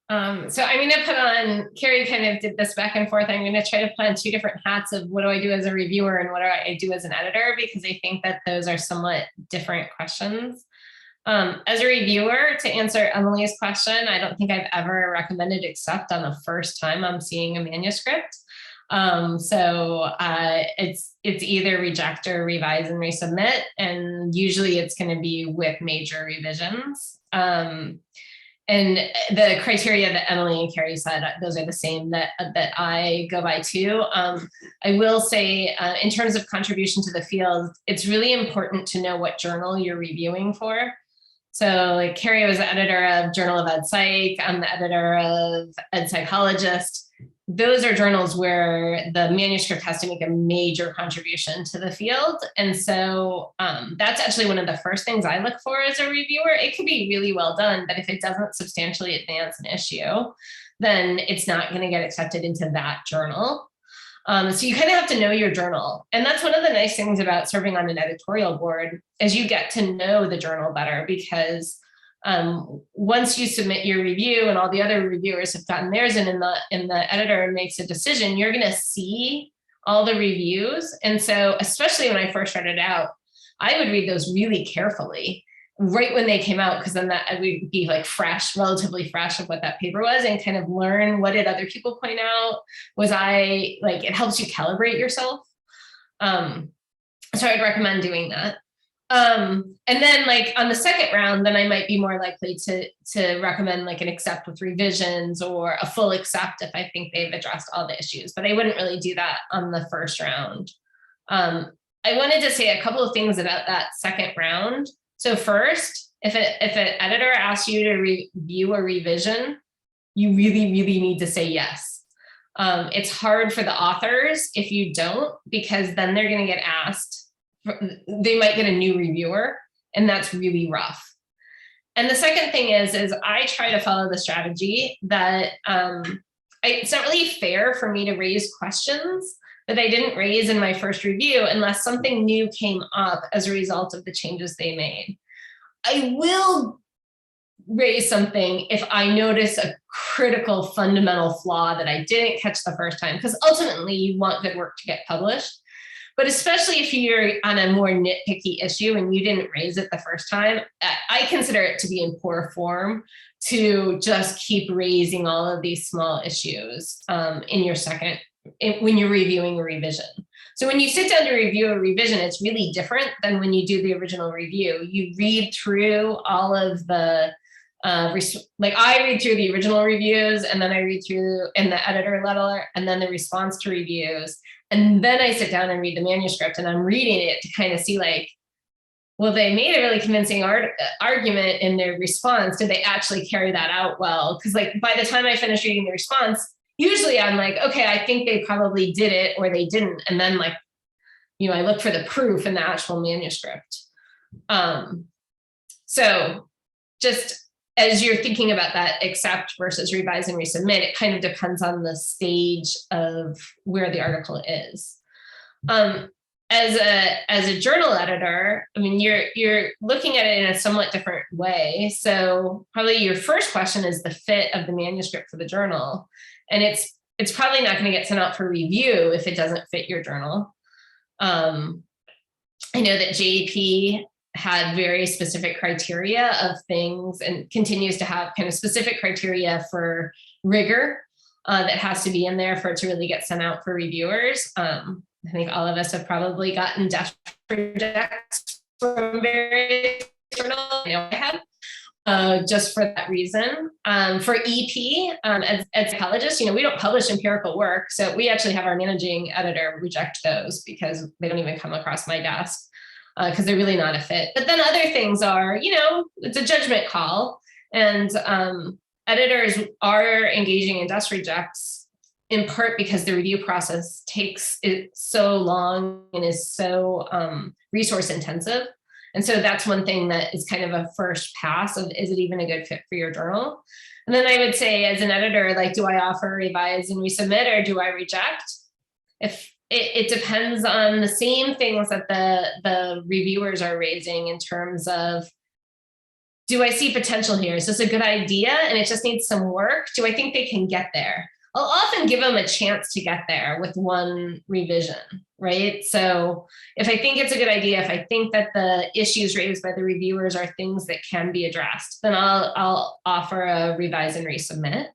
So I'm going to put on, Cary kind of did this back and forth. I'm going to try to put on 2 different hats of what do I do as a reviewer and what do I do as an editor, because I think that those are somewhat different questions. As a reviewer, to answer Emily's question, I don't think I've ever recommended accept on the first time I'm seeing a manuscript. It's either reject or revise and resubmit, and usually it's going to be with major revisions. And the criteria that Emily and Cary said, those are the same that I go by too. I will say, in terms of contribution to the field, it's really important to know what journal you're reviewing for. So like Cary was the editor of Journal of Ed Psych, I'm the editor of Ed Psychologist. Those are journals where the manuscript has to make a major contribution to the field. And so that's actually one of the first things I look for as a reviewer. It could be really well done, but if it doesn't substantially advance an issue, then it's not going to get accepted into that journal. So you kind of have to know your journal. And that's one of the nice things about serving on an editorial board, is you get to know the journal better, because once you submit your review and all the other reviewers have gotten theirs in, and the editor makes a decision, you're going to see all the reviews. And so, especially when I first started out, I would read those really carefully right when they came out, because then that would be like fresh, relatively fresh of what that paper was, and kind of learn, what did other people point out? Was I like, it helps you calibrate yourself. So I'd recommend doing that. And then like on the second round, then I might be more likely to recommend like an accept with revisions or a full accept if I think they've addressed all the issues, but I wouldn't really do that on the first round. I wanted to say a couple of things about that second round. So first, if an editor asks you to review a revision, you really, really need to say yes. It's hard for the authors if you don't, because then they're going to get asked, they might get a new reviewer, and that's really rough. And the second thing is I try to follow the strategy that it's not really fair for me to raise questions that I didn't raise in my first review unless something new came up as a result of the changes they made. I will raise something if I notice a critical fundamental flaw that I didn't catch the first time, because ultimately you want good work to get published. But especially if you're on a more nitpicky issue and you didn't raise it the first time, I consider it to be in poor form to just keep raising all of these small issues in your second, when you're reviewing a revision. So when you sit down to review a revision, it's really different than when you do the original review. You read through all of the, like I read through the original reviews, and then I read through in the editor letter, and then the response to reviews. And then I sit down and read the manuscript, and I'm reading it to kind of see like, well, they made a really convincing argument in their response. Did they actually carry that out well? Because like by the time I finish reading the response, usually I'm like, okay, I think they probably did it or they didn't. And then like, I look for the proof in the actual manuscript. So just as you're thinking about that accept versus revise and resubmit, it kind of depends on the stage of where the article is. As a journal editor, I mean, you're looking at it in a somewhat different way. So probably your first question is the fit of the manuscript for the journal. And it's probably not going to get sent out for review if it doesn't fit your journal. I know that JP had very specific criteria of things and continues to have kind of specific criteria for rigor that has to be in there for it to really get sent out for reviewers. I think all of us have probably gotten death rejects from various journals. I know I have, just for that reason. For EP, as psychologists, we don't publish empirical work, so we actually have our managing editor reject those because they don't even come across my desk. Because they're really not a fit. But then other things are, it's a judgment call. And editors are engaging in desk rejects in part because the review process takes it so long and is so resource intensive. And so that's one thing that is kind of a first pass of, is it even a good fit for your journal? And then I would say as an editor, like, do I offer revise and resubmit, or do I reject? If it depends on the same things that the reviewers are raising in terms of, do I see potential here? Is this a good idea and it just needs some work? Do I think they can get there? I'll often give them a chance to get there with one revision, right? So if I think it's a good idea, if I think that the issues raised by the reviewers are things that can be addressed, then I'll offer a revise and resubmit.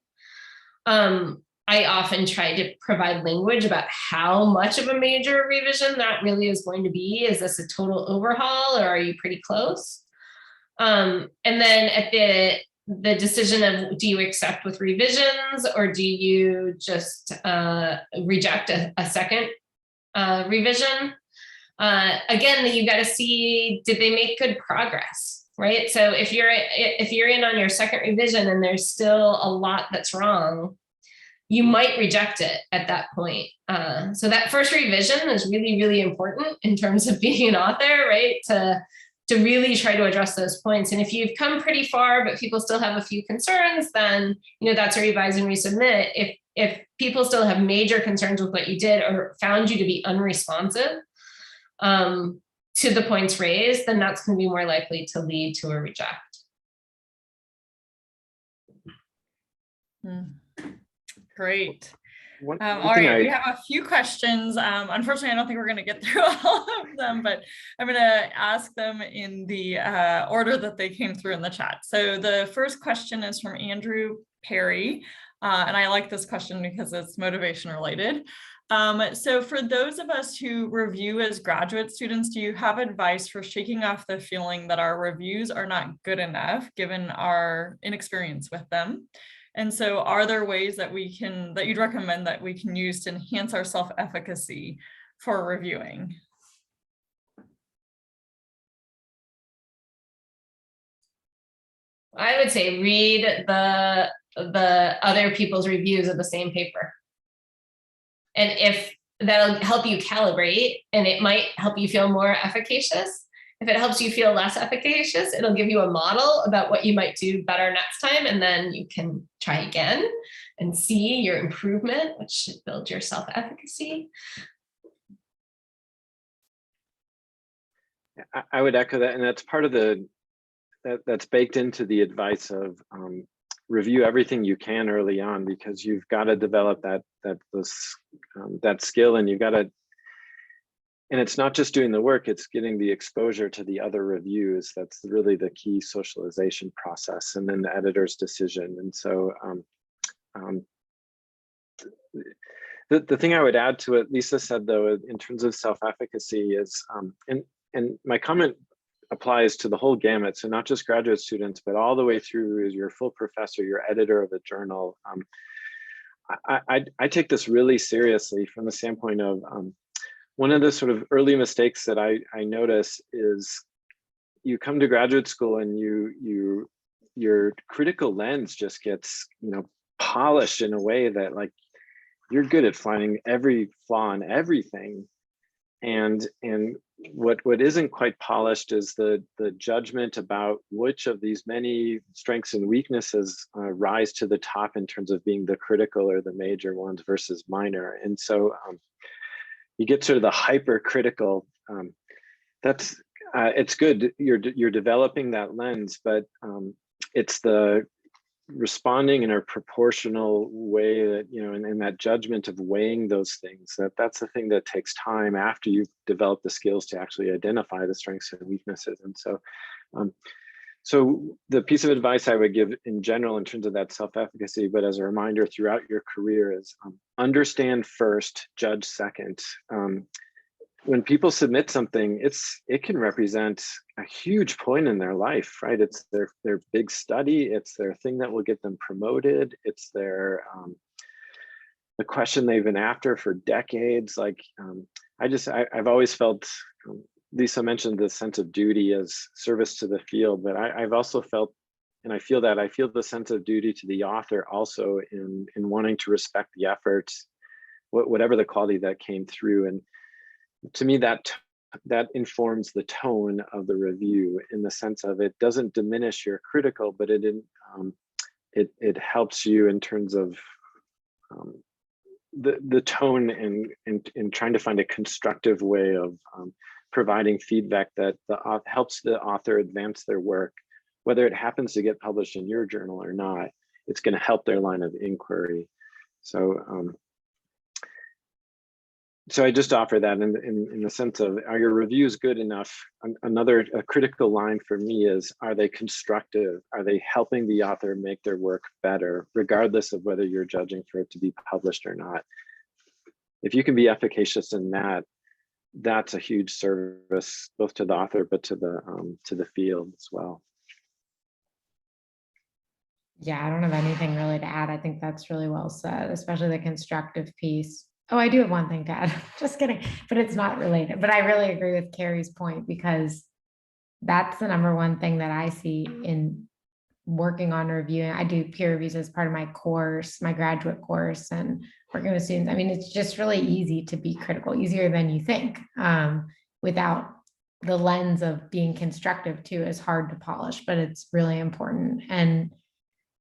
I often try to provide language about how much of a major revision that really is going to be. Is this a total overhaul, or are you pretty close? And then at the decision of, do you accept with revisions, or do you just reject a second revision? Again, you got to see, did they make good progress, right? So if you're in on your second revision and there's still a lot that's wrong, you might reject it at that point. So that first revision is really, really important in terms of being an author, right? To really try to address those points. And if you've come pretty far, but people still have a few concerns, then, that's a revise and resubmit. If people still have major concerns with what you did or found you to be unresponsive to the points raised, then that's going to be more likely to lead to a reject. Great. One All thing right, we have a few questions. Unfortunately, I don't think we're going to get through all of them, but I'm going to ask them in the order that they came through in the chat. So the first question is from Andrew Perry, and I like this question because it's motivation related. So for those of us who review as graduate students, do you have advice for shaking off the feeling that our reviews are not good enough given our inexperience with them? And so are there ways that you'd recommend that we can use to enhance our self-efficacy for reviewing? I would say read the other people's reviews of the same paper. And if that'll help you calibrate, and it might help you feel more efficacious. If it helps you feel less efficacious, it'll give you a model about what you might do better next time. And then you can try again and see your improvement, which should build your self-efficacy. I would echo that. And that's part of that's baked into the advice of review everything you can early on, because you've got to develop that skill, and you've got to. And it's not just doing the work, it's getting the exposure to the other reviews. That's really the key socialization process, and then the editor's decision. And so the thing I would add to what Lisa said, though, in terms of self-efficacy is, and my comment applies to the whole gamut. So not just graduate students, but all the way through as your full professor, your editor of a journal. I take this really seriously from the standpoint of, one of the sort of early mistakes that I notice is you come to graduate school and your critical lens just gets, polished in a way that, like, you're good at finding every flaw in everything. And what isn't quite polished is the judgment about which of these many strengths and weaknesses rise to the top in terms of being the critical or the major ones versus minor. And so you get sort of the hypercritical. It's good. You're developing that lens, but it's the responding in a proportional way that, and that judgment of weighing those things, that's the thing that takes time after you've developed the skills to actually identify the strengths and weaknesses. And so, so the piece of advice I would give in general in terms of that self-efficacy, but as a reminder throughout your career, is understand first, judge second. When people submit something, it can represent a huge point in their life, right? It's their big study, it's their thing that will get them promoted, it's their the question they've been after for decades. Like, I've always felt, Lisa mentioned the sense of duty as service to the field, but I've also felt, and I feel the sense of duty to the author also in wanting to respect the efforts, whatever the quality that came through. And to me, that informs the tone of the review, in the sense of, it doesn't diminish your critical, but it helps you in terms of the tone and trying to find a constructive way of providing feedback that helps the author advance their work, whether it happens to get published in your journal or not. It's going to help their line of inquiry. So I just offer that in the sense of, are your reviews good enough? A critical line for me is, are they constructive? Are they helping the author make their work better, regardless of whether you're judging for it to be published or not? If you can be efficacious in that, that's a huge service, both to the author, but to the field as well. Yeah, I don't have anything really to add. I think that's really well said, especially the constructive piece. Oh, I do have one thing to add. Just kidding, but it's not related. But I really agree with Cary's point, because that's the number one thing that I see in working on reviewing. I do peer reviews as part of my course, my graduate course, and working with students. I mean, it's just really easy to be critical, easier than you think, without the lens of being constructive too. Is hard to polish, but it's really important. And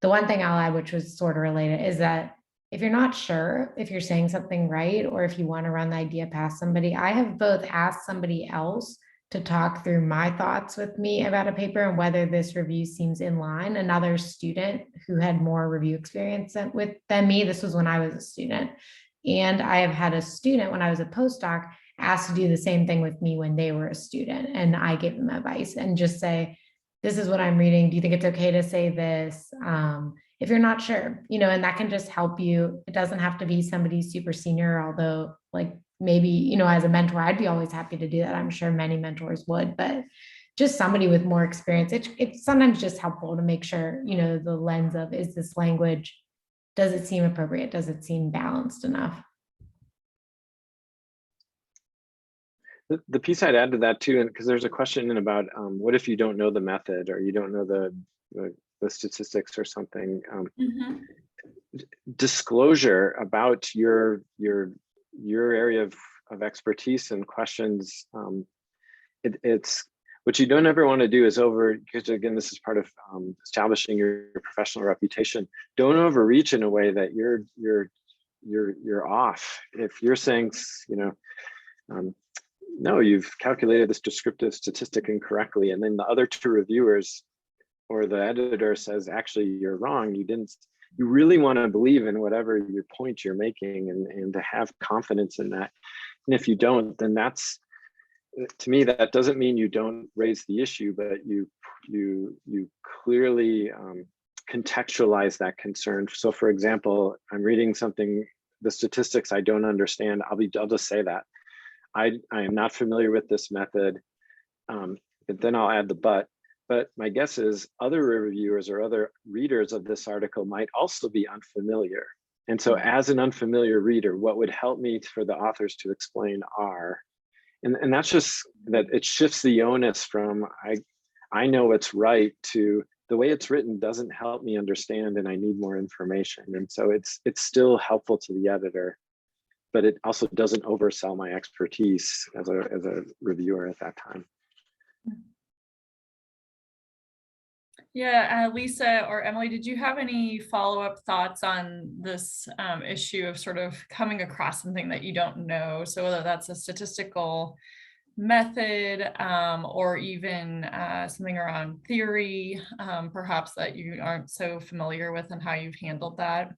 the one thing I'll add, which was sort of related, is that if you're not sure if you're saying something right, or if you want to run the idea past somebody, I have both asked somebody else to talk through my thoughts with me about a paper and whether this review seems in line. Another student who had more review experience than me, this was when I was a student. And I have had a student when I was a postdoc asked to do the same thing with me when they were a student. And I gave them advice and just say, this is what I'm reading. Do you think it's okay to say this? If you're not sure, and that can just help you. It doesn't have to be somebody super senior, although like maybe, as a mentor, I'd be always happy to do that. I'm sure many mentors would, but just somebody with more experience. It's sometimes just helpful to make sure, the lens of, is this language, does it seem appropriate? Does it seem balanced enough? The piece I'd add to that too, and because there's a question in about what if you don't know the method or you don't know the statistics or something. Disclosure about your area of expertise and questions. It's what you don't ever want to do is because again, this is part of establishing your professional reputation. Don't overreach in a way that you're off. If you're saying, no, you've calculated this descriptive statistic incorrectly, and then the other two reviewers or the editor says, actually, you're wrong. You really want to believe in whatever your point you're making and to have confidence in that. And if you don't, then that's, to me, that doesn't mean you don't raise the issue, but you clearly contextualize that concern. So for example, I'm reading something, the statistics I don't understand, I'll just say that. I am not familiar with this method, but then I'll add the but. But my guess is other reviewers or other readers of this article might also be unfamiliar. And so as an unfamiliar reader, what would help me for the authors to explain are, and that's just that it shifts the onus from I know what's right to the way it's written doesn't help me understand and I need more information. And so it's still helpful to the editor, but it also doesn't oversell my expertise as a reviewer at that time. Yeah, Lisa or Emily, did you have any follow-up thoughts on this issue of sort of coming across something that you don't know? So whether that's a statistical method or even something around theory, perhaps that you aren't so familiar with and how you've handled that?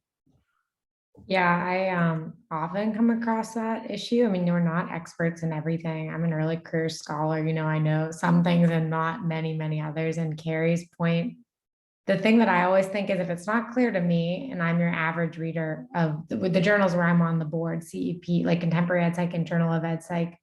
Yeah, I often come across that issue. I mean, we're not experts in everything. I'm an early career scholar. I know some things and not many, many others. And Cary's point, the thing that I always think is if it's not clear to me and I'm your average reader of with the journals where I'm on the board, CEP, like Contemporary Ed Psych and Journal of Ed Psych,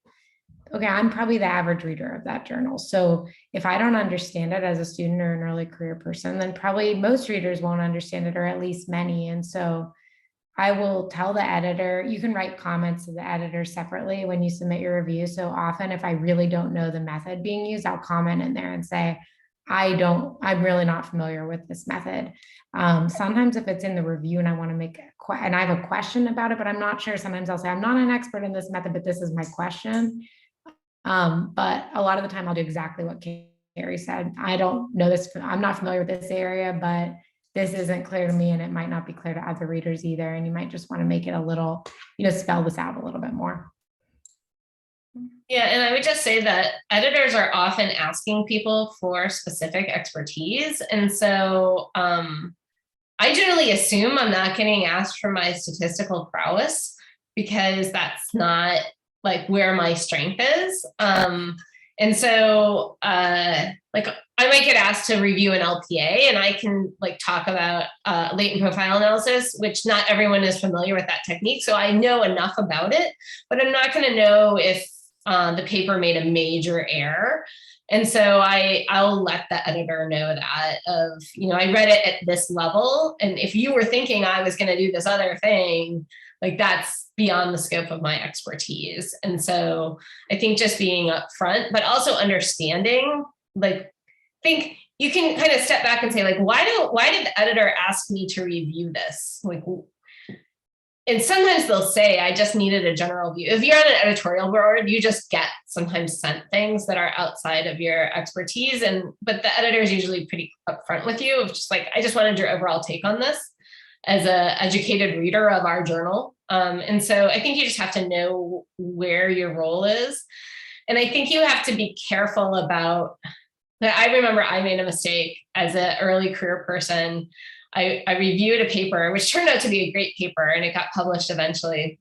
okay, I'm probably the average reader of that journal. So if I don't understand it as a student or an early career person, then probably most readers won't understand it, or at least many. And so I will tell the editor, you can write comments to the editor separately when you submit your review. So often if I really don't know the method being used, I'll comment in there and say, I'm really not familiar with this method. Sometimes if it's in the review and I want to and I have a question about it, but I'm not sure, sometimes I'll say, I'm not an expert in this method, but this is my question. But a lot of the time I'll do exactly what Cary said. I don't know this, I'm not familiar with this area, but this isn't clear to me and it might not be clear to other readers either. And you might just want to make it a little, spell this out a little bit more. Yeah, and I would just say that editors are often asking people for specific expertise. And so I generally assume I'm not getting asked for my statistical prowess because that's not like where my strength is. And so like I might get asked to review an LPA and I can like talk about latent profile analysis, which not everyone is familiar with that technique. So I know enough about it, but I'm not going to know if the paper made a major error. And so I'll let the editor know that I read it at this level. And if you were thinking I was going to do this other thing, like that's beyond the scope of my expertise. And so I think just being upfront, but also understanding, like, I think you can kind of step back and say, like, why did the editor ask me to review this? Like, and sometimes they'll say, I just needed a general view. If you're on an editorial board, you just get sometimes sent things that are outside of your expertise. But the editor is usually pretty upfront with you of just like, I just wanted your overall take on this as an educated reader of our journal. And so I think you just have to know where your role is. And I think you have to be careful about, I remember I made a mistake as an early career person. I reviewed a paper, which turned out to be a great paper, and it got published eventually.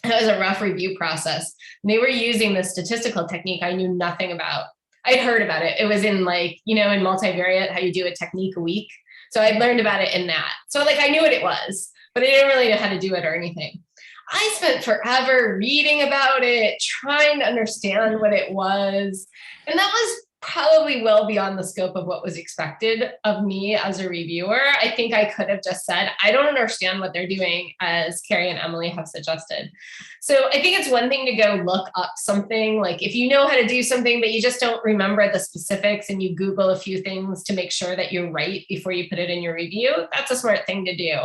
It was a rough review process. And they were using this statistical technique I knew nothing about. I'd heard about it. It was in like, in multivariate, how you do a technique a week. So I'd learned about it in that. So like I knew what it was, but I didn't really know how to do it or anything. I spent forever reading about it, trying to understand what it was. And that was probably well beyond the scope of what was expected of me as a reviewer. I think I could have just said, I don't understand what they're doing, as Cary and Emily have suggested. So I think it's one thing to go look up something, like if you know how to do something, but you just don't remember the specifics and you Google a few things to make sure that you're right before you put it in your review, that's a smart thing to do.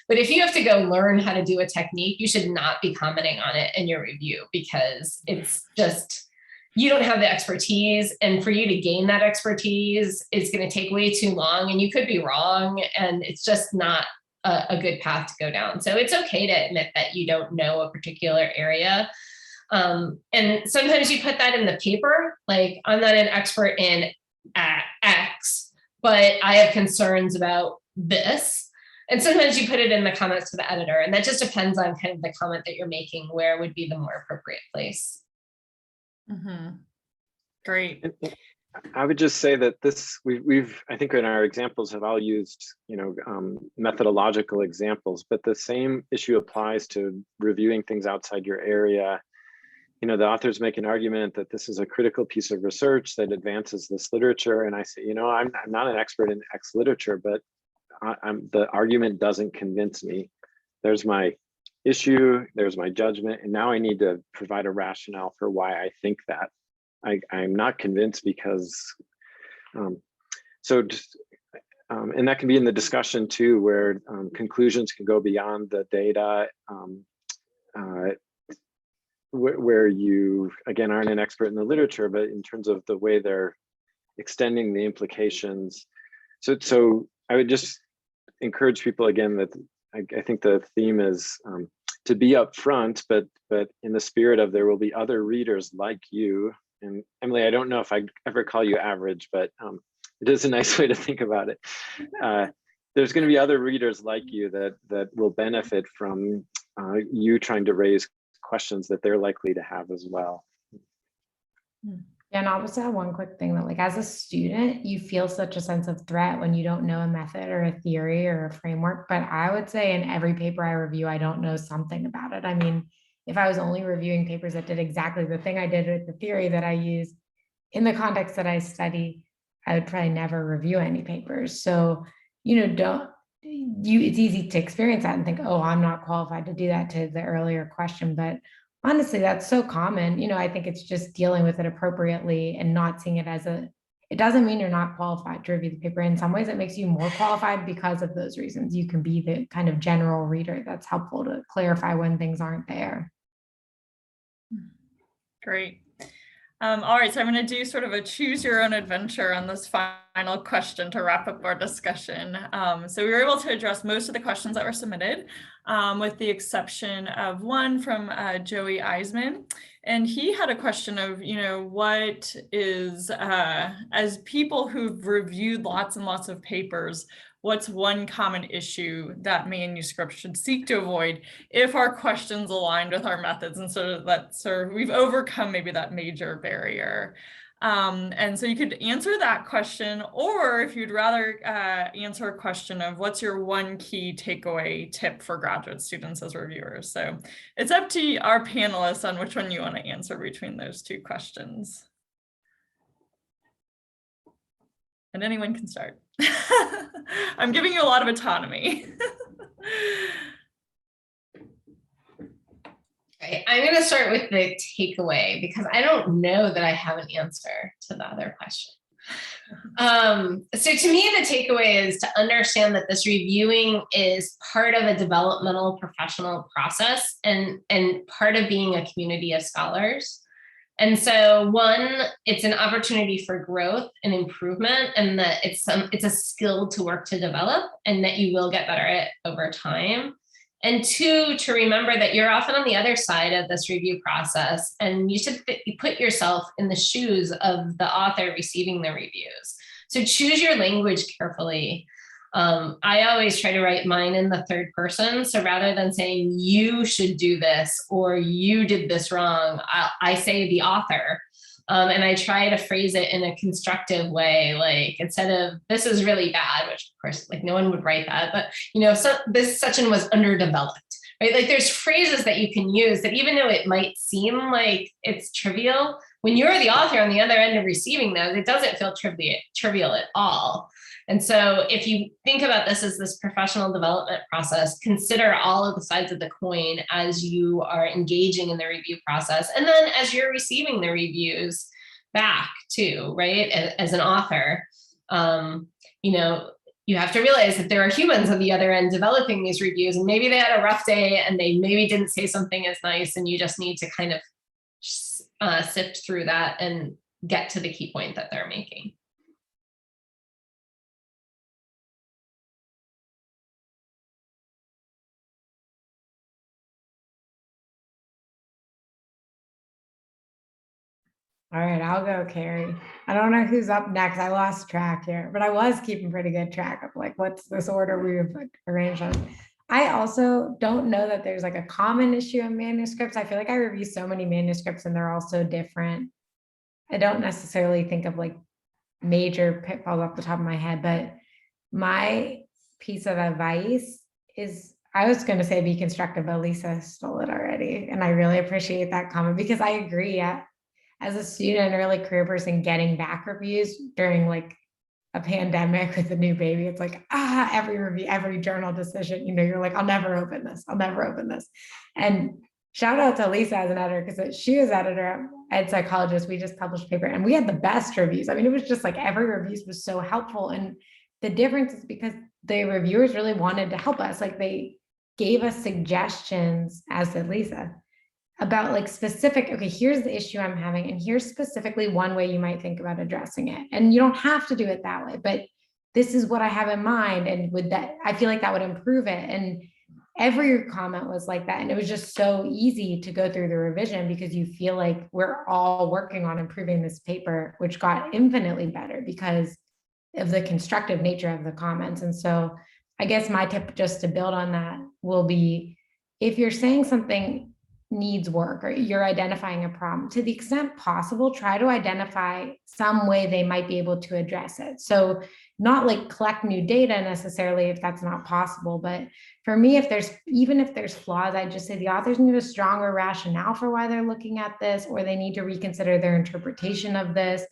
But if you have to go learn how to do a technique, you should not be commenting on it in your review, because it's just, you don't have the expertise, and for you to gain that expertise is going to take way too long, and you could be wrong, and it's just not a good path to go down. So it's okay to admit that you don't know a particular area. And sometimes you put that in the paper, like I'm not an expert in X, but I have concerns about this. And sometimes you put it in the comments to the editor, and that just depends on kind of the comment that you're making, where would be the more appropriate place. Mm-hmm. Great. I would just say that we've I think in our examples have all used, methodological examples, but the same issue applies to reviewing things outside your area. The authors make an argument that this is a critical piece of research that advances this literature. And I say, I'm not an expert in X literature, but the argument doesn't convince me. There's my issue, there's my judgment, and now I need to provide a rationale for why I think that. I'm not convinced because, and that can be in the discussion too, where conclusions can go beyond the data, where you, again, aren't an expert in the literature, but in terms of the way they're extending the implications. So I would just encourage people again that I think the theme is to be upfront, but in the spirit of there will be other readers like you. And Emily, I don't know if I ever call you average, but it is a nice way to think about it. There's going to be other readers like you that will benefit from you trying to raise questions that they're likely to have as well. And I'll just add one quick thing that, like, as a student, you feel such a sense of threat when you don't know a method or a theory or a framework. But I would say in every paper I review, I don't know something about it. I mean, if I was only reviewing papers that did exactly the thing I did with the theory that I use in the context that I study, I would probably never review any papers. So, it's easy to experience that and think, oh, I'm not qualified to do that, to the earlier question. But honestly, that's so common. I think it's just dealing with it appropriately and not seeing it as it doesn't mean you're not qualified to review the paper. In some ways, it makes you more qualified because of those reasons. You can be the kind of general reader that's helpful to clarify when things aren't there. Great. All right, so I'm going to do sort of a choose your own adventure on this final question to wrap up our discussion. So we were able to address most of the questions that were submitted, with the exception of one from Joey Eisman. And he had a question of, what is, as people who've reviewed lots and lots of papers, what's one common issue that manuscripts should seek to avoid if our questions aligned with our methods, and so that we've overcome maybe that major barrier. And so you could answer that question, or if you'd rather answer a question of what's your one key takeaway tip for graduate students as reviewers. So it's up to our panelists on which one you want to answer between those two questions. And anyone can start. I'm giving you a lot of autonomy. Okay, I'm going to start with the takeaway because I don't know that I have an answer to the other question. So to me, the takeaway is to understand that this reviewing is part of a developmental professional process and part of being a community of scholars. And so one, it's an opportunity for growth and improvement, and that it's a skill to work to develop and that you will get better at over time. And two, to remember that you're often on the other side of this review process, and you should put yourself in the shoes of the author receiving the reviews. So choose your language carefully. I always try to write mine in the third person. So rather than saying you should do this or you did this wrong, I say the author. And I try to phrase it in a constructive way, like instead of this is really bad, which of course, like no one would write that, but you know, so this section was underdeveloped, right? Like there's phrases that you can use that even though it might seem like it's trivial, when you're the author on the other end of receiving those, it doesn't feel trivial at all. And so if you think about this as this professional development process, consider all of the sides of the coin as you are engaging in the review process. And then as you're receiving the reviews back too, right? As an author, you know, you have to realize that there are humans on the other end developing these reviews, and maybe they had a rough day and they maybe didn't say something as nice, and you just need to kind of sift through that and get to the key point that they're making. All right, I'll go, Cary. I don't know who's up next. I lost track here, but I was keeping pretty good track of like what's this order we've arranged on. I also don't know that there's like a common issue in manuscripts. I feel like I review so many manuscripts and they're all so different. I don't necessarily think of like major pitfalls off the top of my head, but my piece of advice is, I was going to say be constructive, but Lisa stole it already. And I really appreciate that comment because I agree. As a student and early career person, getting back reviews during like a pandemic with a new baby, it's like, every review, every journal decision, you know, you're like, I'll never open this. I'll never open this. And shout out to Lisa as an editor, because she was editor at Psychologist. We just published a paper and we had the best reviews. I mean, it was just like every reviews was so helpful. And the difference is because the reviewers really wanted to help us. Like they gave us suggestions, as did Lisa, about like specific, okay, here's the issue I'm having, and here's specifically one way you might think about addressing it. And you don't have to do it that way, but this is what I have in mind. And with that, I feel like that would improve it. And every comment was like that. And it was just so easy to go through the revision because you feel like we're all working on improving this paper, which got infinitely better because of the constructive nature of the comments. And so I guess my tip just to build on that will be, if you're saying something needs work or you're identifying a problem, to the extent possible, try to identify some way they might be able to address it. So not like collect new data necessarily if that's not possible, but for me, even if there's flaws, I just say the authors need a stronger rationale for why they're looking at this, or they need to reconsider their interpretation of this.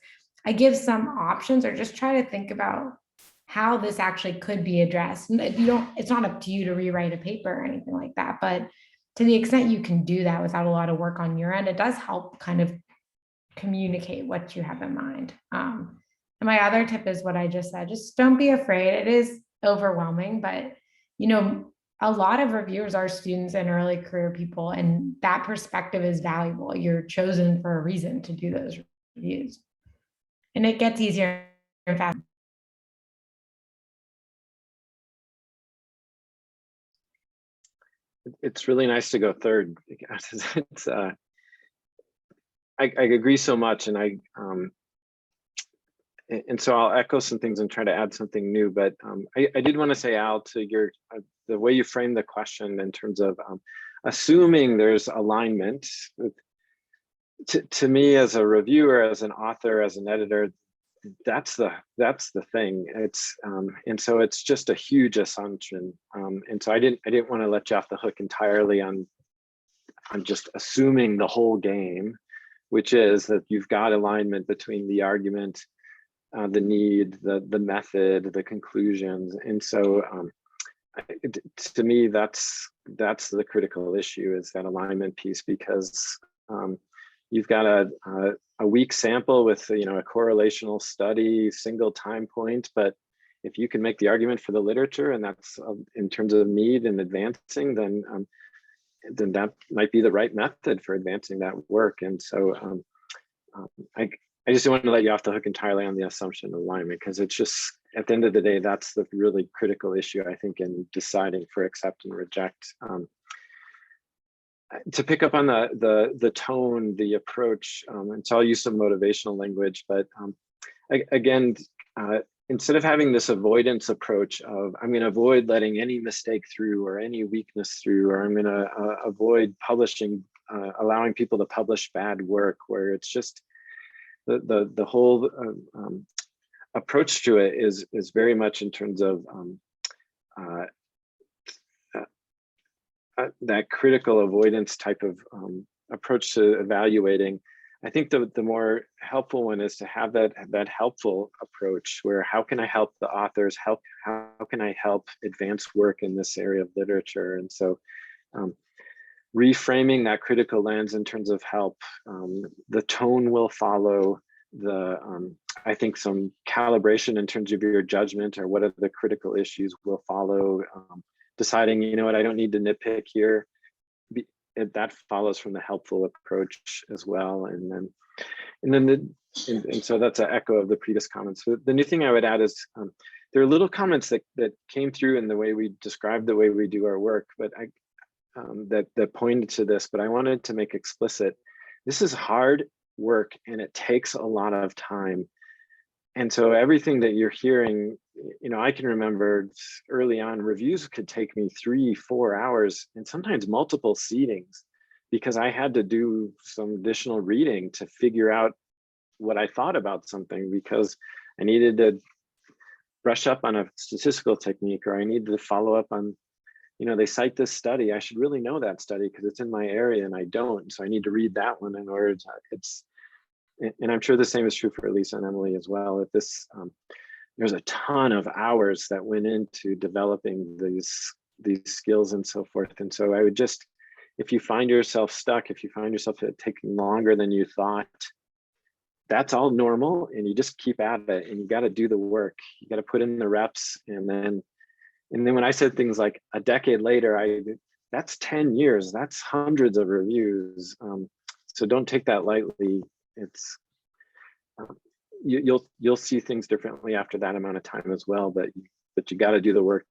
I give some options, or just try to think about how this actually could be addressed. It's not up to you to rewrite a paper or anything like that, but to the extent you can do that without a lot of work on your end, it does help kind of communicate what you have in mind. And my other tip is what I just said, just don't be afraid. It is overwhelming, but you know, a lot of reviewers are students and early career people, and that perspective is valuable. You're chosen for a reason to do those reviews. And it gets easier and faster. It's really nice to go third because it's I agree so much, and and so I'll echo some things and try to add something new. But I did want to say, Al, to your the way you framed the question in terms of assuming there's alignment with, to me as a reviewer, as an author, as an editor, that's the thing. It's and so it's just a huge assumption, and so I didn't want to let you off the hook entirely on just assuming the whole game, which is that you've got alignment between the argument, the need, the method, the conclusions. And so to me, that's the critical issue, is that alignment piece, because you've got a weak sample with a correlational study, single time point, but if you can make the argument for the literature, and that's in terms of need and advancing, then that might be the right method for advancing that work. And so I just want to let you off the hook entirely on the assumption of alignment, because it's just, at the end of the day, that's the really critical issue, I think, in deciding for accept and reject. To pick up on the tone, the approach, and so I'll use some motivational language, but again, instead of having this avoidance approach of, I'm going to avoid letting any mistake through or any weakness through, or I'm going to avoid publishing, allowing people to publish bad work, where it's just the whole approach to it is very much in terms of that critical avoidance type of approach to evaluating. I think the more helpful one is to have that helpful approach, where how can I help the authors, how can I help advance work in this area of literature? And so reframing that critical lens in terms of help, the tone will follow, I think some calibration in terms of your judgment or what are the critical issues will follow, deciding, you know what, I don't need to nitpick here. That follows from the helpful approach as well. And so that's an echo of the previous comments. The new thing I would add is there are little comments that came through in the way we describe the way we do our work, but that pointed to this, but I wanted to make explicit, this is hard work and it takes a lot of time. And so everything that you're hearing, you know, I can remember early on, reviews could take me 3-4 hours and sometimes multiple seatings, because I had to do some additional reading to figure out what I thought about something, because I needed to brush up on a statistical technique, or I needed to follow up on, you know, they cite this study, I should really know that study because it's in my area and I don't. So I need to read that one in order to, and I'm sure the same is true for Lisa and Emily as well. At this, there's a ton of hours that went into developing these skills and so forth. And so I would just, if you find yourself stuck, if you find yourself taking longer than you thought, that's all normal, and you just keep at it, and you got to do the work. You got to put in the reps, and then when I said things like a decade later, that's 10 years, that's hundreds of reviews. So don't take that lightly. It's you'll see things differently after that amount of time as well, but you got to do the work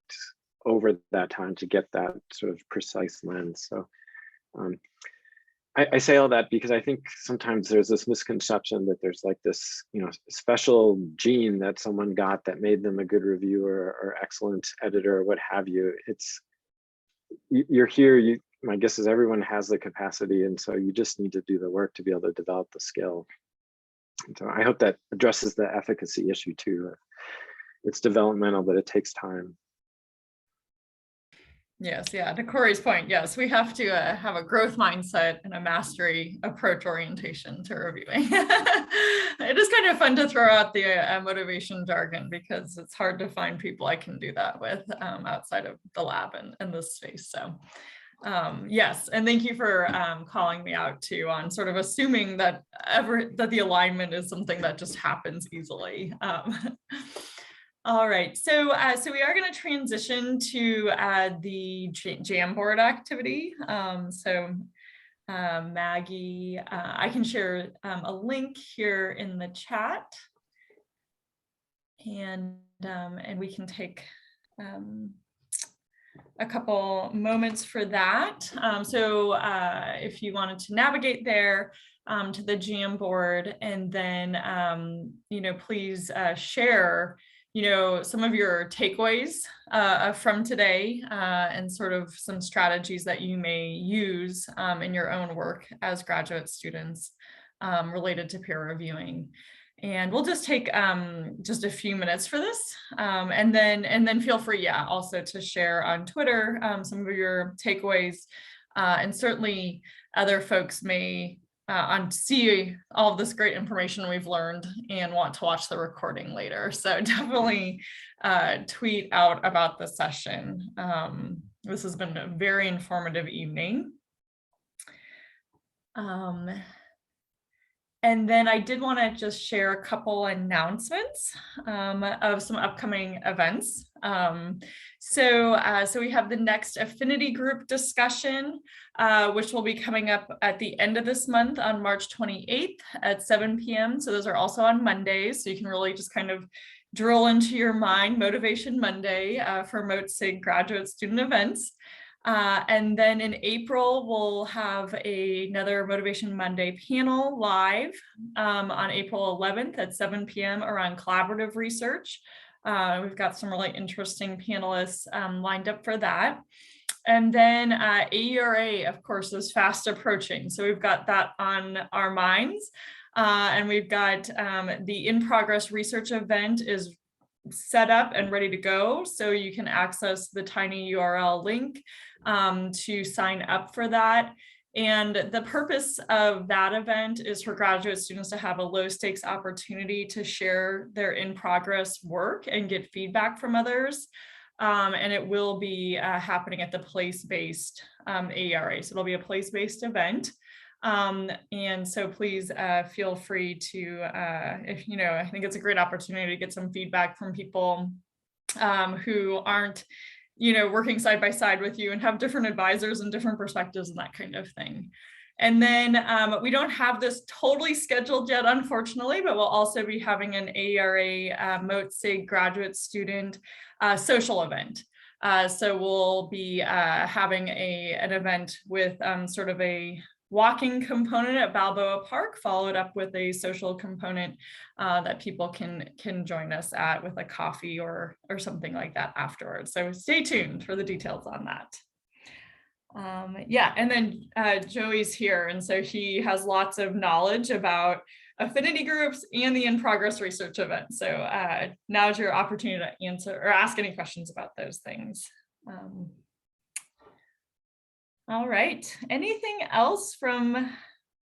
over that time to get that sort of precise lens. So I say all that because I think sometimes there's this misconception that there's like this, you know, special gene that someone got that made them a good reviewer or excellent editor or what have you. You're here, my guess is everyone has the capacity, and so you just need to do the work to be able to develop the skill. And so I hope that addresses the efficacy issue too. It's developmental, but it takes time. Yes, yeah, to Corey's point, yes, we have to have a growth mindset and a mastery approach orientation to reviewing. It is kind of fun to throw out the motivation jargon, because it's hard to find people I can do that with outside of the lab and this space. So yes, and thank you for calling me out too on sort of assuming that the alignment is something that just happens easily. All right, so we are going to transition to the Jamboard activity. Maggie, I can share a link here in the chat, and we can take a couple moments for that. If you wanted to navigate there to the Jamboard, and then you know, please share, you know, some of your takeaways from today and sort of some strategies that you may use in your own work as graduate students related to peer reviewing. And we'll just take just a few minutes for this, and then feel free, yeah, also to share on Twitter some of your takeaways, and certainly other folks may see all of this great information we've learned and want to watch the recording later. So definitely tweet out about the session. This has been a very informative evening. And then I did want to just share a couple announcements of some upcoming events. So we have the next affinity group discussion, which will be coming up at the end of this month on March 28th at 7 p.m. So those are also on Mondays. So you can really just kind of drill into your mind Motivation Monday for MoTSIG graduate student events. And then in April, we'll have another Motivation Monday panel live on April 11th at 7 p.m. around collaborative research. We've got some really interesting panelists lined up for that. And then AERA, of course, is fast approaching. So we've got that on our minds. And we've got the in-progress research event is set up and ready to go. So you can access the tiny URL link to sign up for that. And the purpose of that event is for graduate students to have a low stakes opportunity to share their in-progress work and get feedback from others. And it will be happening at the place-based AERA. So it'll be a place-based event. And so please feel free to, if you know, I think it's a great opportunity to get some feedback from people who aren't, you know, working side by side with you and have different advisors and different perspectives and that kind of thing. And then we don't have this totally scheduled yet, unfortunately, but we'll also be having an AERA MoTSIG graduate student social event. So we'll be having an event with sort of a walking component at Balboa Park, followed up with a social component that people can join us at with a coffee or something like that afterwards. So stay tuned for the details on that. Yeah, and then Joey's here, and so he has lots of knowledge about affinity groups and the in-progress research event. So now's your opportunity to answer or ask any questions about those things. All right, anything else from